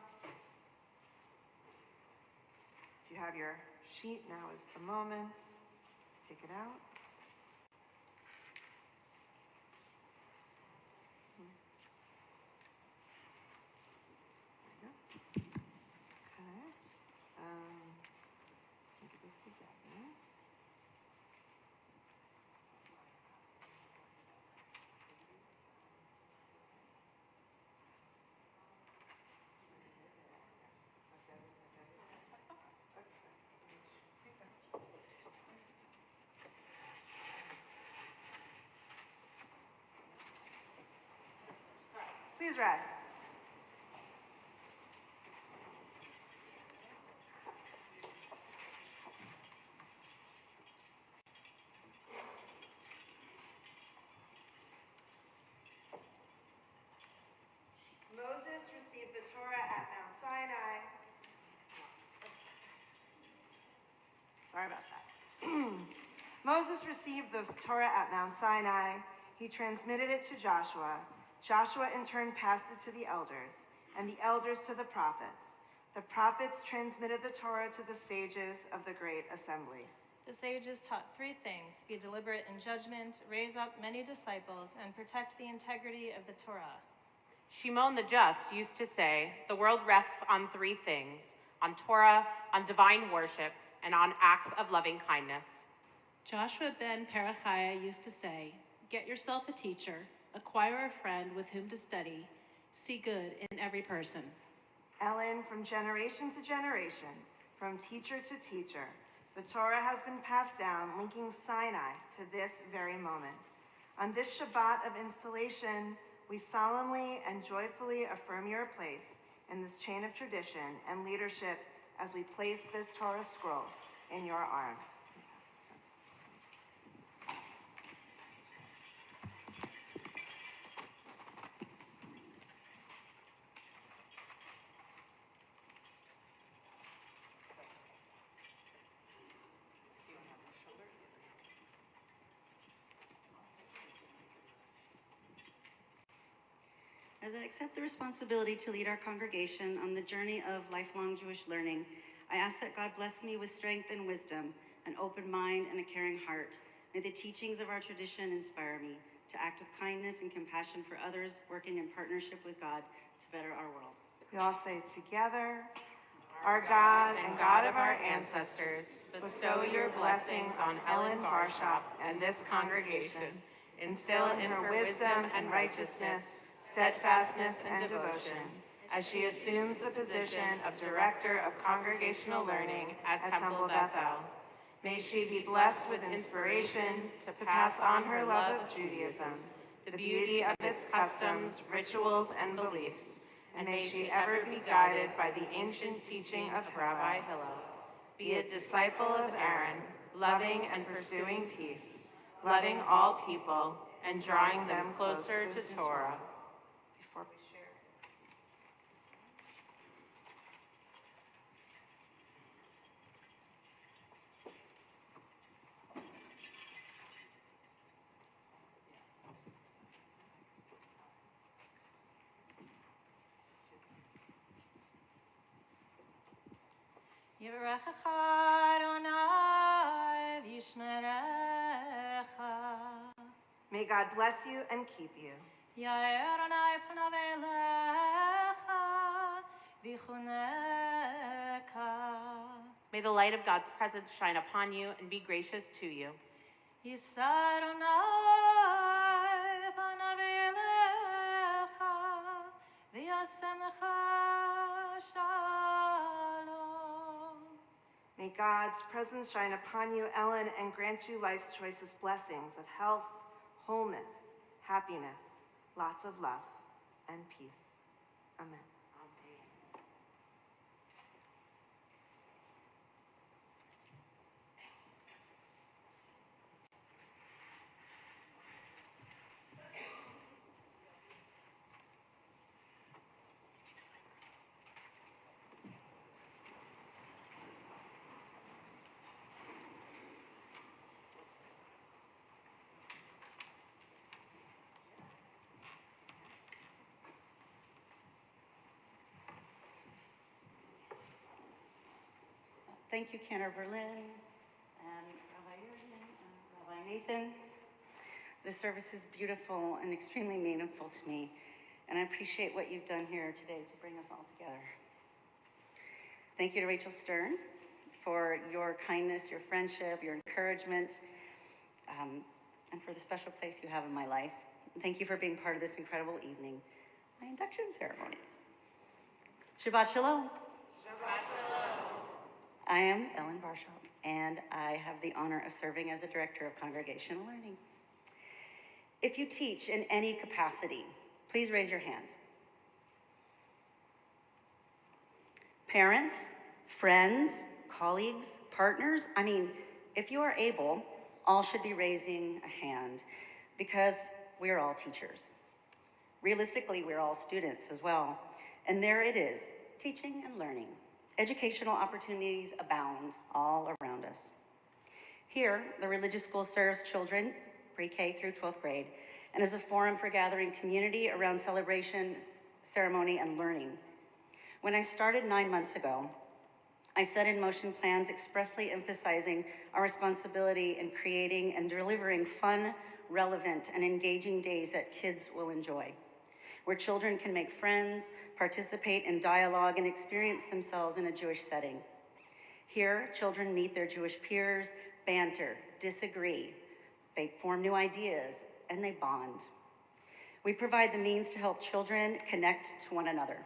Speaker 2: If you have your sheet, now is the moment. Let's take it out. Okay. this to Debbie. Please rise. Moses received the Torah at Mount Sinai. Sorry about that. Moses received the Torah at Mount Sinai. He transmitted it to Joshua. Joshua in turn passed it to the elders, and the elders to the prophets. The prophets transmitted the Torah to the sages of the great assembly.
Speaker 8: The sages taught three things: be deliberate in judgment, raise up many disciples, and protect the integrity of the Torah.
Speaker 6: Shimon the Just used to say, the world rests on three things: on Torah, on divine worship, and on acts of loving kindness.
Speaker 9: Joshua ben Parachiah used to say, get yourself a teacher, acquire a friend with whom to study, see good in every person.
Speaker 2: Ellen, from generation to generation, from teacher to teacher, the Torah has been passed down, linking Sinai to this very moment. On this Shabbat of installation, we solemnly and joyfully affirm your place in this chain of tradition and leadership as we place this Torah scroll in your arms.
Speaker 10: As I accept the responsibility to lead our congregation on the journey of lifelong Jewish learning, I ask that God bless me with strength and wisdom, an open mind and a caring heart. May the teachings of our tradition inspire me to act with kindness and compassion for others, working in partnership with God to better our world.
Speaker 2: We all say together, our God and God of our ancestors, bestow your blessings on Ellen Barshop and this congregation. Instill in her wisdom and righteousness, steadfastness and devotion, as she assumes the position of Director of Congregational Learning at Temple Beth-El. May she be blessed with inspiration to pass on her love of Judaism, the beauty of its customs, rituals, and beliefs, and may she ever be guided by the ancient teaching of Rabbi Hillel. Be a disciple of Aaron, loving and pursuing peace, loving all people, and drawing them closer to Torah. Before we share.
Speaker 8: Yivarechecha Adonai v'yishmerecha.
Speaker 2: May God bless you and keep you.
Speaker 8: Yair Adonai panav elecha v'chuneka.
Speaker 6: May the light of God's presence shine upon you and be gracious to you.
Speaker 8: Yisa Adonai panav elecha v'yasem lecha shalom.
Speaker 2: May God's presence shine upon you, Ellen, and grant you life's choicest blessings of health, wholeness, happiness, lots of love, and peace. Amen.
Speaker 10: Thank you, Cantor Berlin, and Rabbi Jurgen, and Rabbi Nathan. This service is beautiful and extremely meaningful to me, and I appreciate what you've done here today to bring us all together. Thank you to Rachel Stern for your kindness, your friendship, your encouragement, and for the special place you have in my life. Thank you for being part of this incredible evening, my induction ceremony. Shabbat Shalom. Shabbat Shalom. I am Ellen Barshop, and I have the honor of serving as the Director of Congregational Learning. If you teach in any capacity, please raise your hand. Parents, friends, colleagues, partners, if you are able, all should be raising a hand because we are all teachers. Realistically, we're all students as well. And there it is, teaching and learning. Educational opportunities abound all around us. Here, the religious school serves children, pre-K through 12th grade, and is a forum for gathering community around celebration, ceremony, and learning. When I started 9 months ago, I set in motion plans expressly emphasizing our responsibility in creating and delivering fun, relevant, and engaging days that kids will enjoy, where children can make friends, participate in dialogue, and experience themselves in a Jewish setting. Here, children meet their Jewish peers, banter, disagree, they form new ideas, and they bond. We provide the means to help children connect to one another.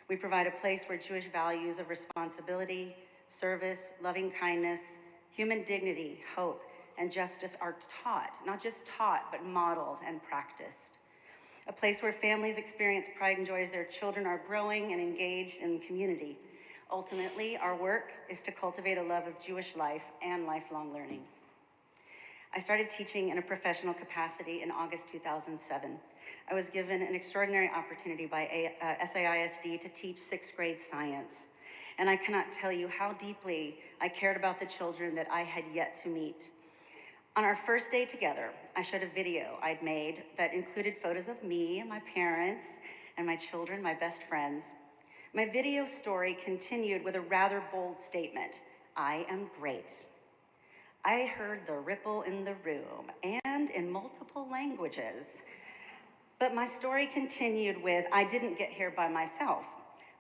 Speaker 10: We provide a place where Jewish values of responsibility, service, loving kindness, human dignity, hope, and justice are taught, not just taught, but modeled and practiced. A place where families experience pride and joy as their children are growing and engaged in community. Ultimately, our work is to cultivate a love of Jewish life and lifelong learning. I started teaching in a professional capacity in August 2007. I was given an extraordinary opportunity by SAISD to teach 6th grade science. And I cannot tell you how deeply I cared about the children that I had yet to meet. On our first day together, I showed a video I'd made that included photos of me and my parents and my children, my best friends. My video story continued with a rather bold statement: I am great. I heard the ripple in the room and in multiple languages. But my story continued with, I didn't get here by myself.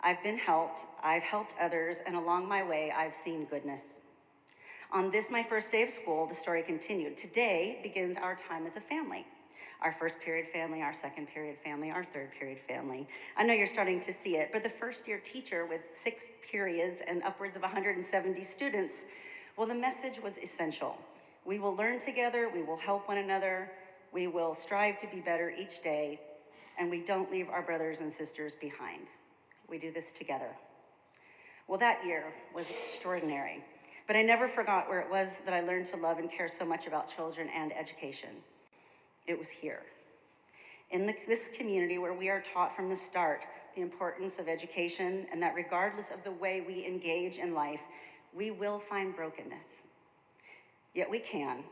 Speaker 10: I've been helped, I've helped others, and along my way, I've seen goodness. On this, my first day of school, the story continued. Today begins our time as a family. Our first period family, our second period family, our third period family. I know you're starting to see it, but the first year teacher with 6 periods and upwards of 170 students, well, the message was essential. We will learn together, we will help one another, we will strive to be better each day, and we don't leave our brothers and sisters behind. We do this together. Well, that year was extraordinary, but I never forgot where it was that I learned to love and care so much about children and education. It was here, in this community where we are taught from the start the importance of education, and that regardless of the way we engage in life, we will find brokenness. Yet we can,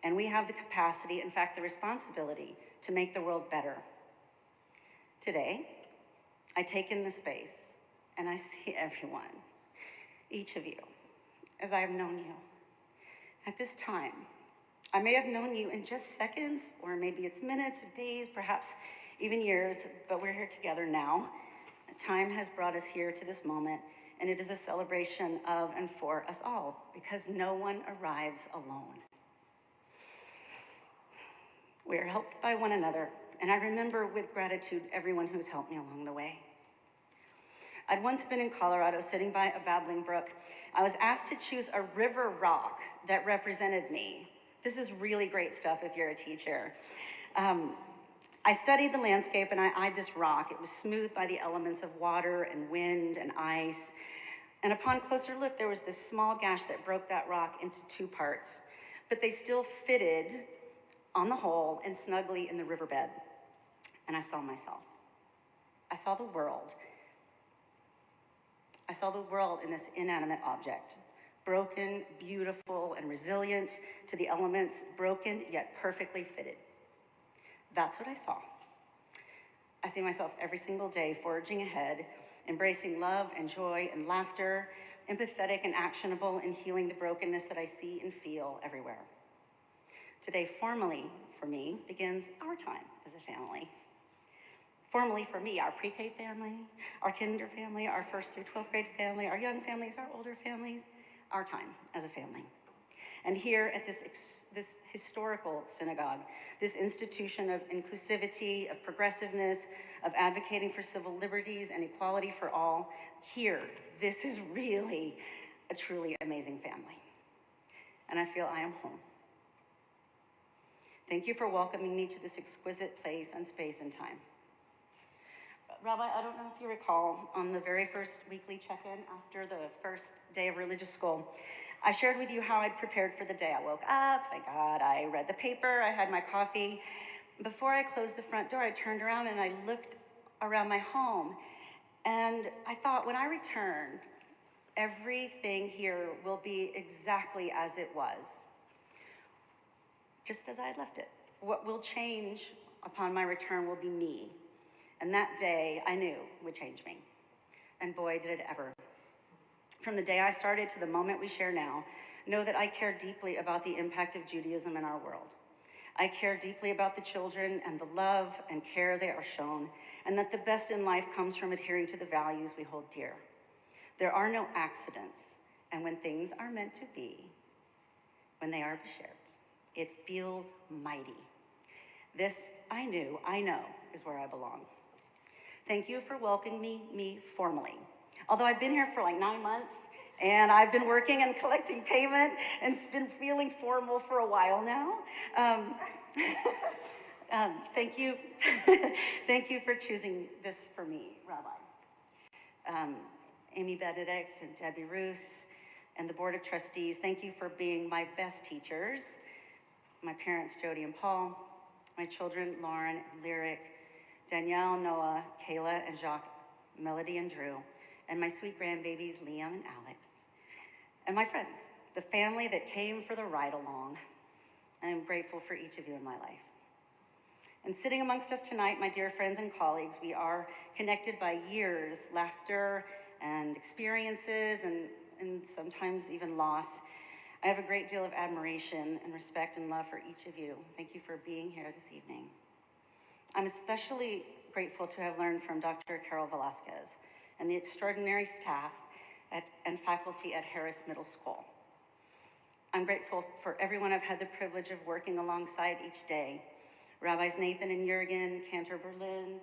Speaker 10: and we have the capacity, in fact, the responsibility to make the world better. Today, I take in the space and I see everyone, each of you, as I have known you. At this time, I may have known you in just seconds, or maybe it's minutes, days, perhaps even years, but we're here together now. Time has brought us here to this moment, and it is a celebration of and for us all, because no one arrives alone. We are helped by one another, and I remember with gratitude everyone who's helped me along the way. I'd once been in Colorado sitting by a babbling brook. I was asked to choose a river rock that represented me. This is really great stuff if you're a teacher. I studied the landscape and I eyed this rock. It was smoothed by the elements of water and wind and ice. And upon closer look, there was this small gash that broke that rock into 2 parts, but they still fitted on the whole and snugly in the riverbed. And I saw myself. I saw the world. I saw the world in this inanimate object, broken, beautiful, and resilient to the elements, broken yet perfectly fitted. That's what I saw. I see myself every single day forging ahead, embracing love and joy and laughter, empathetic and actionable in healing the brokenness that I see and feel everywhere. Today, formally for me, begins our time as a family. Formally for me, our pre-K family, our kinder family, our 1st through 12th grade family, our young families, our older families, our time as a family. And here at this historical synagogue, this institution of inclusivity, of progressiveness, of advocating for civil liberties and equality for all, here, this is really a truly amazing family. And I feel I am home. Thank you for welcoming me to this exquisite place and space and time. Rabbi, I don't know if you recall, on the very first weekly check-in after the first day of religious school, I shared with you how I'd prepared for the day. I woke up, thank God, I read the paper, I had my coffee. Before I closed the front door, I turned around and I looked around my home, and I thought, when I return, everything here will be exactly as it was, just as I had left it. What will change upon my return will be me. And that day, I knew would change me. And boy, did it ever. From the day I started to the moment we share now, know that I care deeply about the impact of Judaism in our world. I care deeply about the children and the love and care they are shown, and that the best in life comes from adhering to the values we hold dear. There are no accidents, and when things are meant to be, when they are shared, it feels mighty. This, I know, is where I belong. Thank you for welcoming me formally. Although I've been here for like 9 months, and I've been working and collecting payment, and it's been feeling formal for a while now. Thank you. Thank you for choosing this for me, Rabbi. Amy Benedict and Debbie Roos and the Board of Trustees, thank you for being my best teachers. My parents, Jody and Paul, my children, Lauren and Lyric, Danielle, Noah, Kayla and Jacques, Melody and Drew, and my sweet grandbabies, Liam and Alex, and my friends, the family that came for the ride along. I am grateful for each of you in my life. And sitting amongst us tonight, my dear friends and colleagues, we are connected by years, laughter and experiences, and sometimes even loss. I have a great deal of admiration and respect and love for each of you. Thank you for being here this evening. I'm especially grateful to have learned from Dr. Carol Velasquez and the extraordinary staff and faculty at Harris Middle School. I'm grateful for everyone I've had the privilege of working alongside each day. Rabbis Nathan and Jurgen, Cantor Berlin,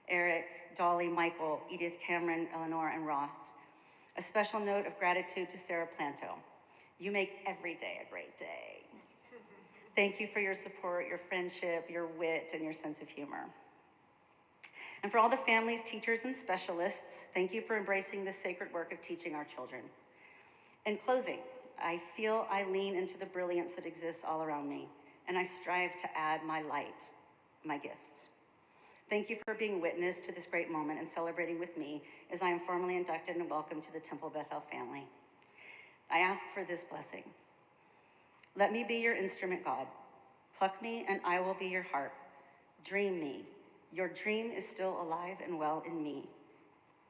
Speaker 10: Eric, Dolly, Michael, Edith, Cameron, Eleanor, and Ross. A special note of gratitude to Sarah Planto. You make every day a great day. Thank you for your support, your friendship, your wit, and your sense of humor. And for all the families, teachers, and specialists, thank you for embracing the sacred work of teaching our children. In closing, I feel I lean into the brilliance that exists all around me, and I strive to add my light, my gifts. Thank you for being witness to this great moment and celebrating with me as I am formally inducted and welcomed to the Temple Beth-El family. I ask for this blessing. Let me be your instrument, God. Pluck me and I will be your harp. Dream me. Your dream is still alive and well in me.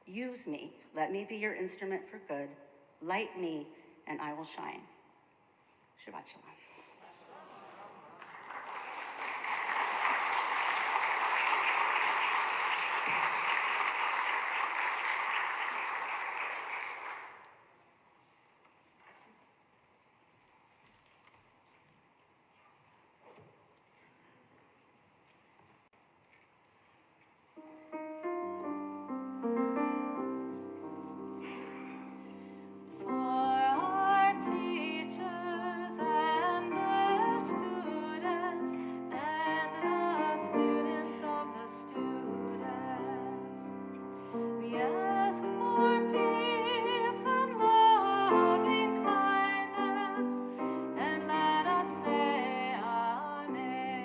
Speaker 10: Use me. Let me be your instrument for good. Light me and I will shine. Shabbat Shalom.
Speaker 1: For our teachers and their students and the students of the students, we ask for peace and loving kindness, and let us say Amen.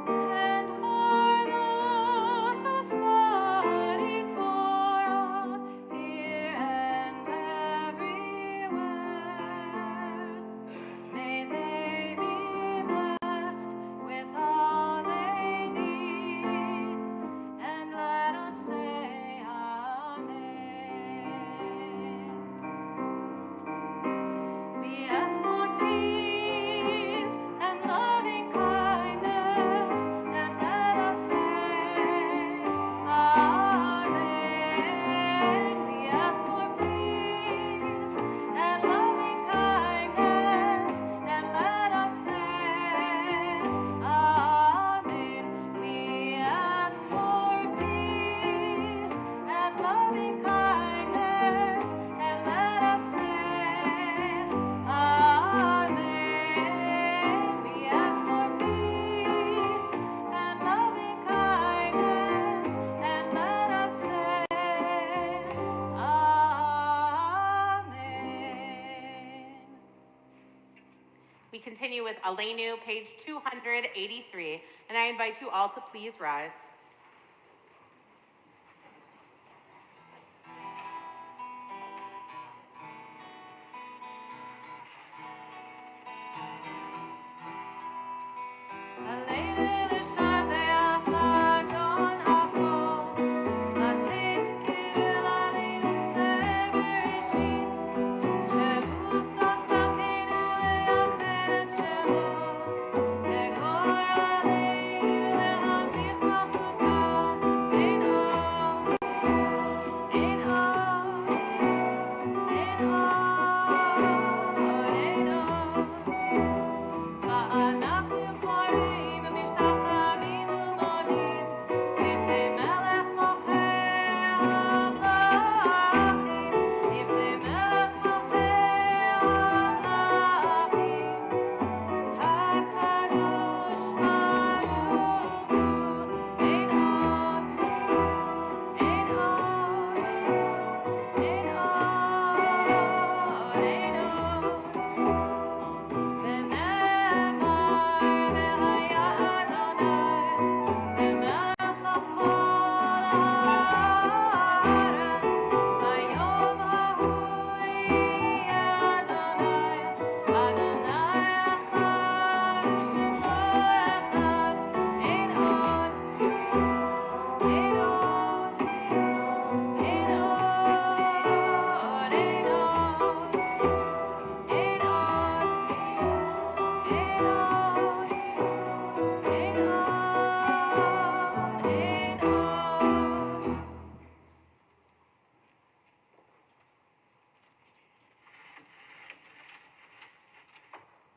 Speaker 1: And for those who study Torah here and everywhere, may they be blessed with all they need, and let us say Amen. We ask for peace and loving kindness, and let us say Amen. We ask for peace
Speaker 6: We continue with Aleinu, page 283, and I invite you all to please rise.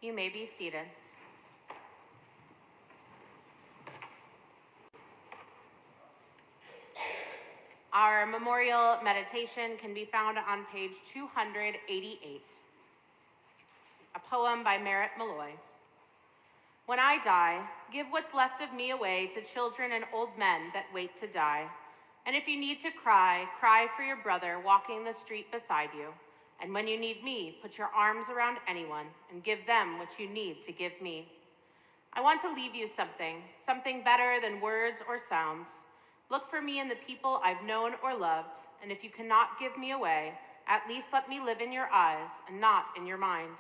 Speaker 6: You may be seated. Our memorial meditation can be found on page 288. A poem by Merritt Malloy. When I die, give what's left of me away to children and old men that wait to die. And if you need to cry, cry for your brother walking the street beside you. And when you need me, put your arms around anyone and give them what you need to give me. I want to leave you something better than words or sounds. Look for me in the people I've known or loved, and if you cannot give me away, at least let me live in your eyes and not in your mind.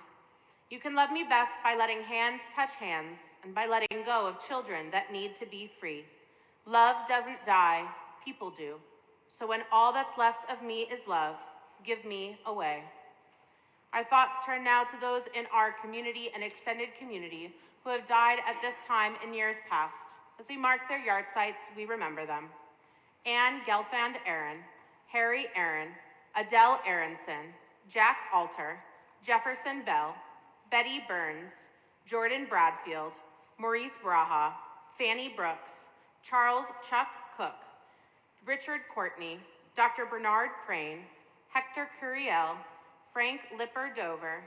Speaker 6: You can love me best by letting hands touch hands and by letting go of children that need to be free. Love doesn't die, people do. So when all that's left of me is love, give me away. Our thoughts turn now to those in our community and extended community who have died at this time in years past. As we mark their yard sites, we remember them. Anne Gelfand Aaron, Harry Aaron, Adele Aronson, Jack Alter, Jefferson Bell, Betty Burns, Jordan Bradfield, Maurice Braha, Fanny Brooks, Charles Chuck Cook, Richard Courtney, Dr. Bernard Crane, Hector Curiel, Frank Lipper Dover,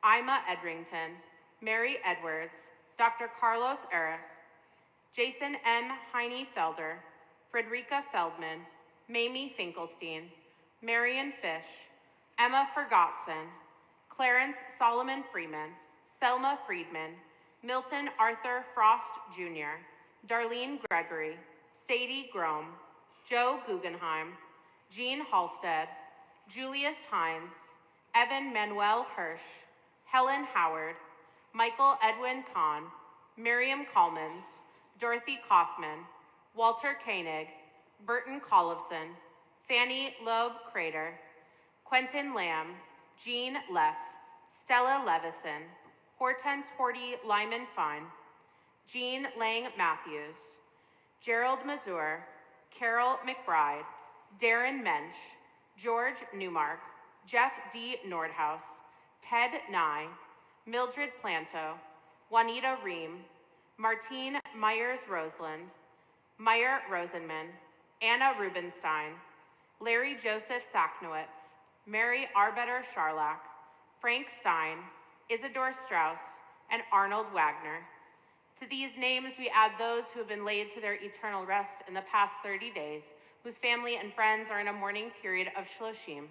Speaker 6: Ima Edrington, Mary Edwards, Dr. Carlos Erich, Jason M. Heine Felder, Frederica Feldman, Mamie Finkelstein, Marion Fish, Emma Fergotson, Clarence Solomon Freeman, Selma Friedman, Milton Arthur Frost Jr., Darlene Gregory, Sadie Grome, Joe Guggenheim, Jean Halstead, Julius Hines, Evan Manuel Hirsch, Helen Howard, Michael Edwin Kahn, Miriam Coleman's, Dorothy Kaufman, Walter Koenig, Burton Collefson, Fanny Loeb Crater, Quentin Lamb, Jean Leff, Stella Levison, Hortense Horty Lyman Fine, Jean Lang Matthews, Gerald Mazur, Carol McBride, Darren Mensch, George Newmark, Jeff D. Nordhaus, Ted Nye, Mildred Planto, Juanita Ream, Martine Myers-Roseland, Meyer Rosenman, Anna Rubenstein, Larry Joseph Sacknowitz, Mary Arbetter Scharlach, Frank Stein, Isidore Strauss, and Arnold Wagner. To these names, we add those who have been laid to their eternal rest in the past 30 days, whose family and friends are in a mourning period of Shloshim.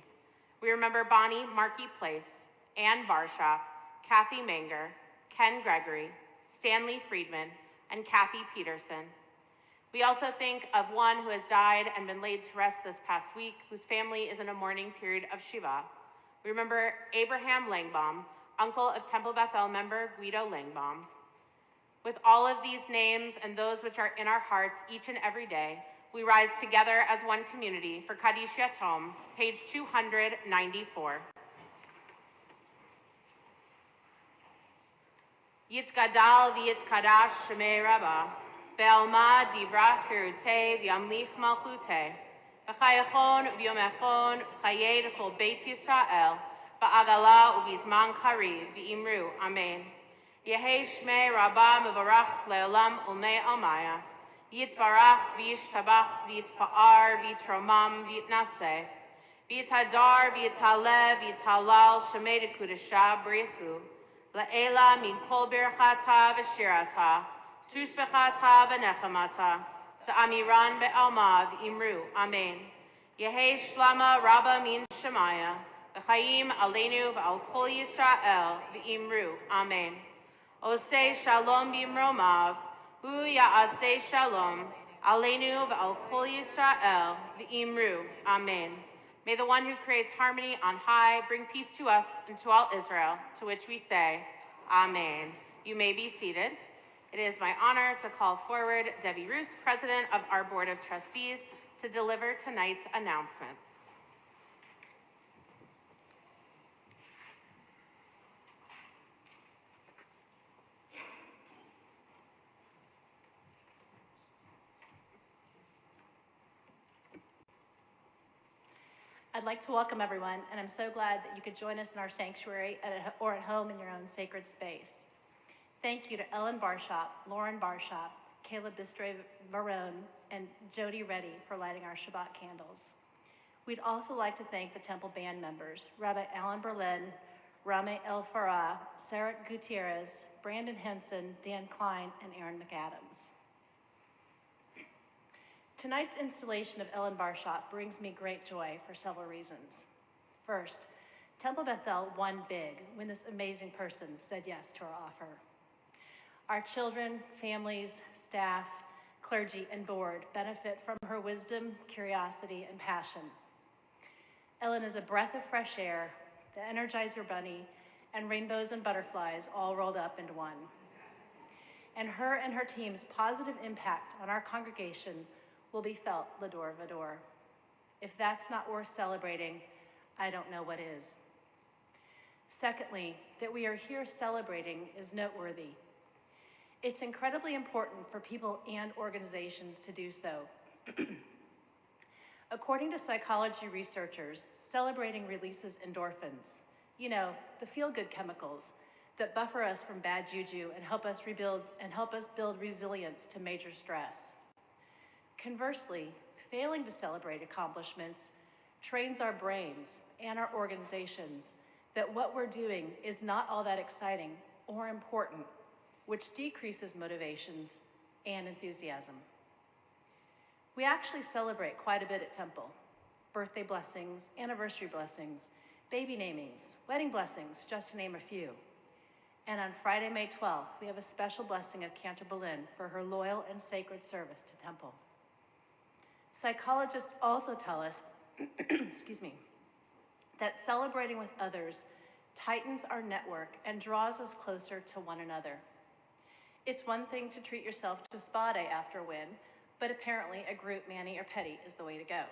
Speaker 6: We remember Bonnie Markey Place, Ann Barshop, Kathy Manger, Ken Gregory, Stanley Friedman, and Kathy Peterson. We also think of one who has died and been laid to rest this past week, whose family is in a mourning period of Shiva. We remember Abraham Langbaum, uncle of Temple Beth-El member Guido Langbaum. With all of these names and those which are in our hearts each and every day, we rise together as one community for Kaddish Yatom, page 294. Yitzgadal v'yitzkadash shemei Rabbah, be'alma divra chirutei v'yamlich malchutei, v'chayachon v'yomechon v'chayed kol beit Yisrael, ba'agala u'vizman kariv v'imru, amen. Yehei shmei Rabbah mevarach le'olam ulmei almaya, yitzbarach v'yishtabach v'yitzpa'ar v'yitromam v'yitnaseh, v'yitzhadar v'yitzhalev v'yitzhalal shemei dekudesha b'richu, La'ela min kol birchata v'shirata, tushbechata v'nechamata, ta'amiran be'alma v'imru, amen. Yehei shlama rabba min shemaya, v'chayim aleinu v'al kol Yisrael v'imru, amen. Osei shalom b'imromav, hu ya'asei shalom, aleinu v'al kol Yisrael v'imru, amen. May the one who creates harmony on high bring peace to us and to all Israel, to which we say, Amen. You may be seated. It is my honor to call forward Debbie Roos, President of our Board of Trustees, to deliver tonight's announcements.
Speaker 11: I'd like to welcome everyone, and I'm so glad that you could join us in our sanctuary or at home in your own sacred space. Thank you to Ellen Barshop, Lauren Barshop, Kayla Bistre-Varone, and Jody Reddy for lighting our Shabbat candles. We'd also like to thank the Temple Band members, Rabbi Alan Berlin, Rame El Farah, Sarah Gutierrez, Brandon Henson, Dan Klein, and Aaron McAdams. Tonight's installation of Ellen Barshop brings me great joy for several reasons. First, Temple Beth-El won big when this amazing person said yes to our offer. Our children, families, staff, clergy, and board benefit from her wisdom, curiosity, and passion. Ellen is a breath of fresh air, the Energizer Bunny, and rainbows and butterflies all rolled up into one. And her team's positive impact on our congregation will be felt l'dor v'dor. If that's not worth celebrating, I don't know what is. Secondly, that we are here celebrating is noteworthy. It's incredibly important for people and organizations to do so. According to psychology researchers, celebrating releases endorphins, you know, the feel-good chemicals that buffer us from bad juju and help us build resilience to major stress. Conversely, failing to celebrate accomplishments trains our brains and our organizations that what we're doing is not all that exciting or important, which decreases motivations and enthusiasm. We actually celebrate quite a bit at Temple. Birthday blessings, anniversary blessings, baby namings, wedding blessings, just to name a few. And on Friday, May 12th, we have a special blessing of Cantor Boleyn for her loyal and sacred service to Temple. Psychologists also tell us, excuse me, that celebrating with others tightens our network and draws us closer to one another. It's one thing to treat yourself to a spa day after a win, but apparently a group mani or pedi is the way to go.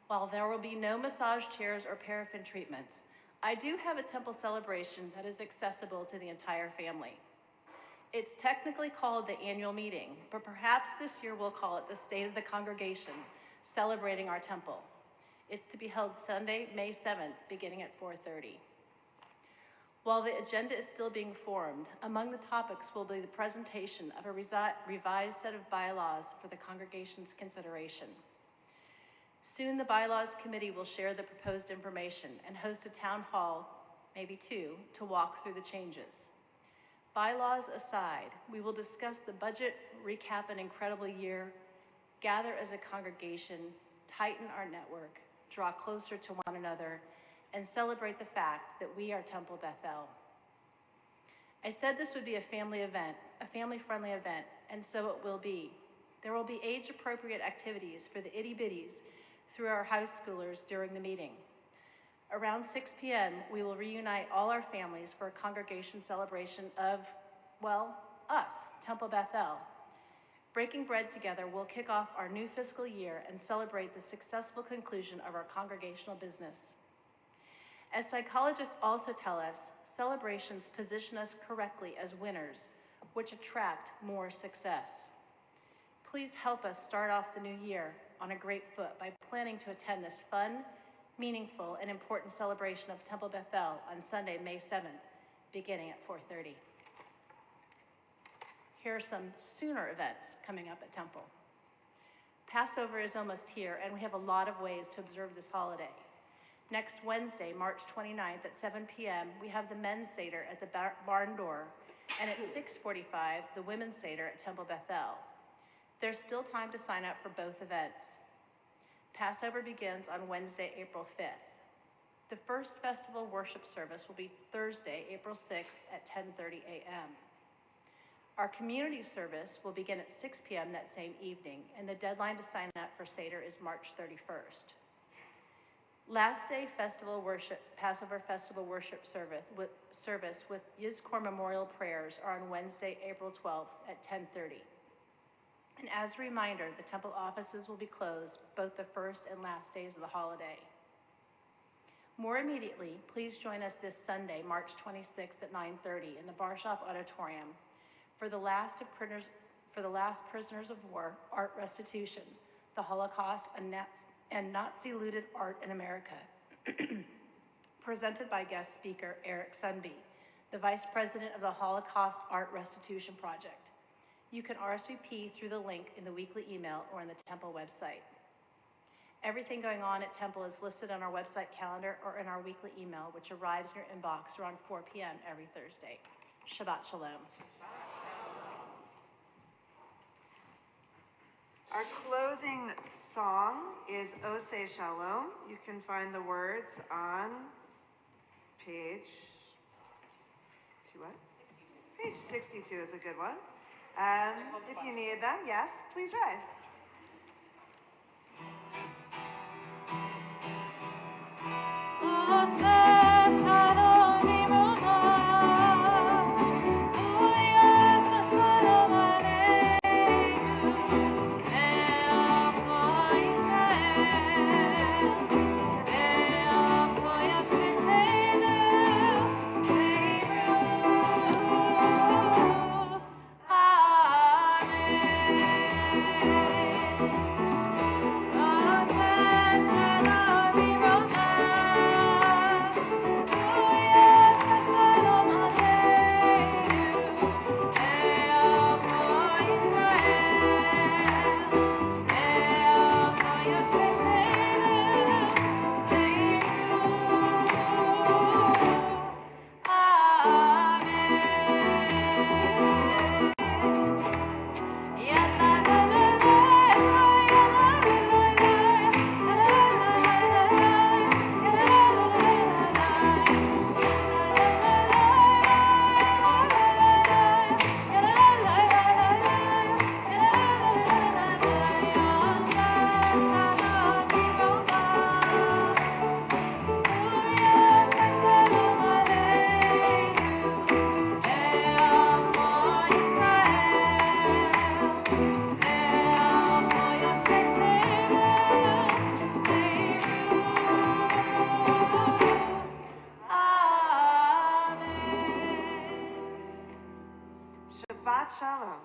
Speaker 11: While there will be no massage chairs or paraffin treatments, I do have a Temple celebration that is accessible to the entire family. It's technically called the annual meeting, but perhaps this year we'll call it the State of the Congregation, celebrating our Temple. It's to be held Sunday, May 7th, beginning at 4:30. While the agenda is still being formed, among the topics will be the presentation of a revised set of bylaws for the congregation's consideration. Soon the Bylaws Committee will share the proposed information and host a town hall, maybe two, to walk through the changes. Bylaws aside, we will discuss the budget, recap an incredible year, gather as a congregation, tighten our network, draw closer to one another, and celebrate the fact that we are Temple Beth-El. I said this would be a family event, a family-friendly event, and so it will be. There will be age-appropriate activities for the itty-bitties through our high schoolers during the meeting. Around 6 p.m., we will reunite all our families for a congregation celebration of, well, us, Temple Beth-El. Breaking bread together will kick off our new fiscal year and celebrate the successful conclusion of our congregational business. As psychologists also tell us, celebrations position us correctly as winners, which attract more success. Please help us start off the new year on a great foot by planning to attend this fun, meaningful, and important celebration of Temple Beth-El on Sunday, May 7th, beginning at 4:30. Here are some sooner events coming up at Temple. Passover is almost here, and we have a lot of ways to observe this holiday. Next Wednesday, March 29th at 7 p.m., we have the men's Seder at the barn door, and at 6:45, the women's Seder at Temple Beth-El. There's still time to sign up for both events. Passover begins on Wednesday, April 5th. The first festival worship service will be Thursday, April 6th at 10:30 a.m. Our community service will begin at 6 p.m. that same evening, and the deadline to sign up for Seder is March 31st. Last day Passover festival worship service with Yizkor memorial prayers are on Wednesday, April 12th at 10:30. And as a reminder, the temple offices will be closed both the first and last days of the holiday. More immediately, please join us this Sunday, March 26th at 9:30 in the Barshop Auditorium for the last prisoners of war art restitution, the Holocaust and Nazi-looted art in America, presented by guest speaker Eric Sunby, the Vice President of the Holocaust Art Restitution Project. You can RSVP through the link in the weekly email or on the Temple website. Everything going on at Temple is listed on our website calendar or in our weekly email, which arrives in your inbox around 4 p.m. every Thursday. Shabbat Shalom.
Speaker 2: Our closing song is Oseh Shalom. You can find the words on page 62 is a good one. If you need them, yes, please rise. Shabbat Shalom.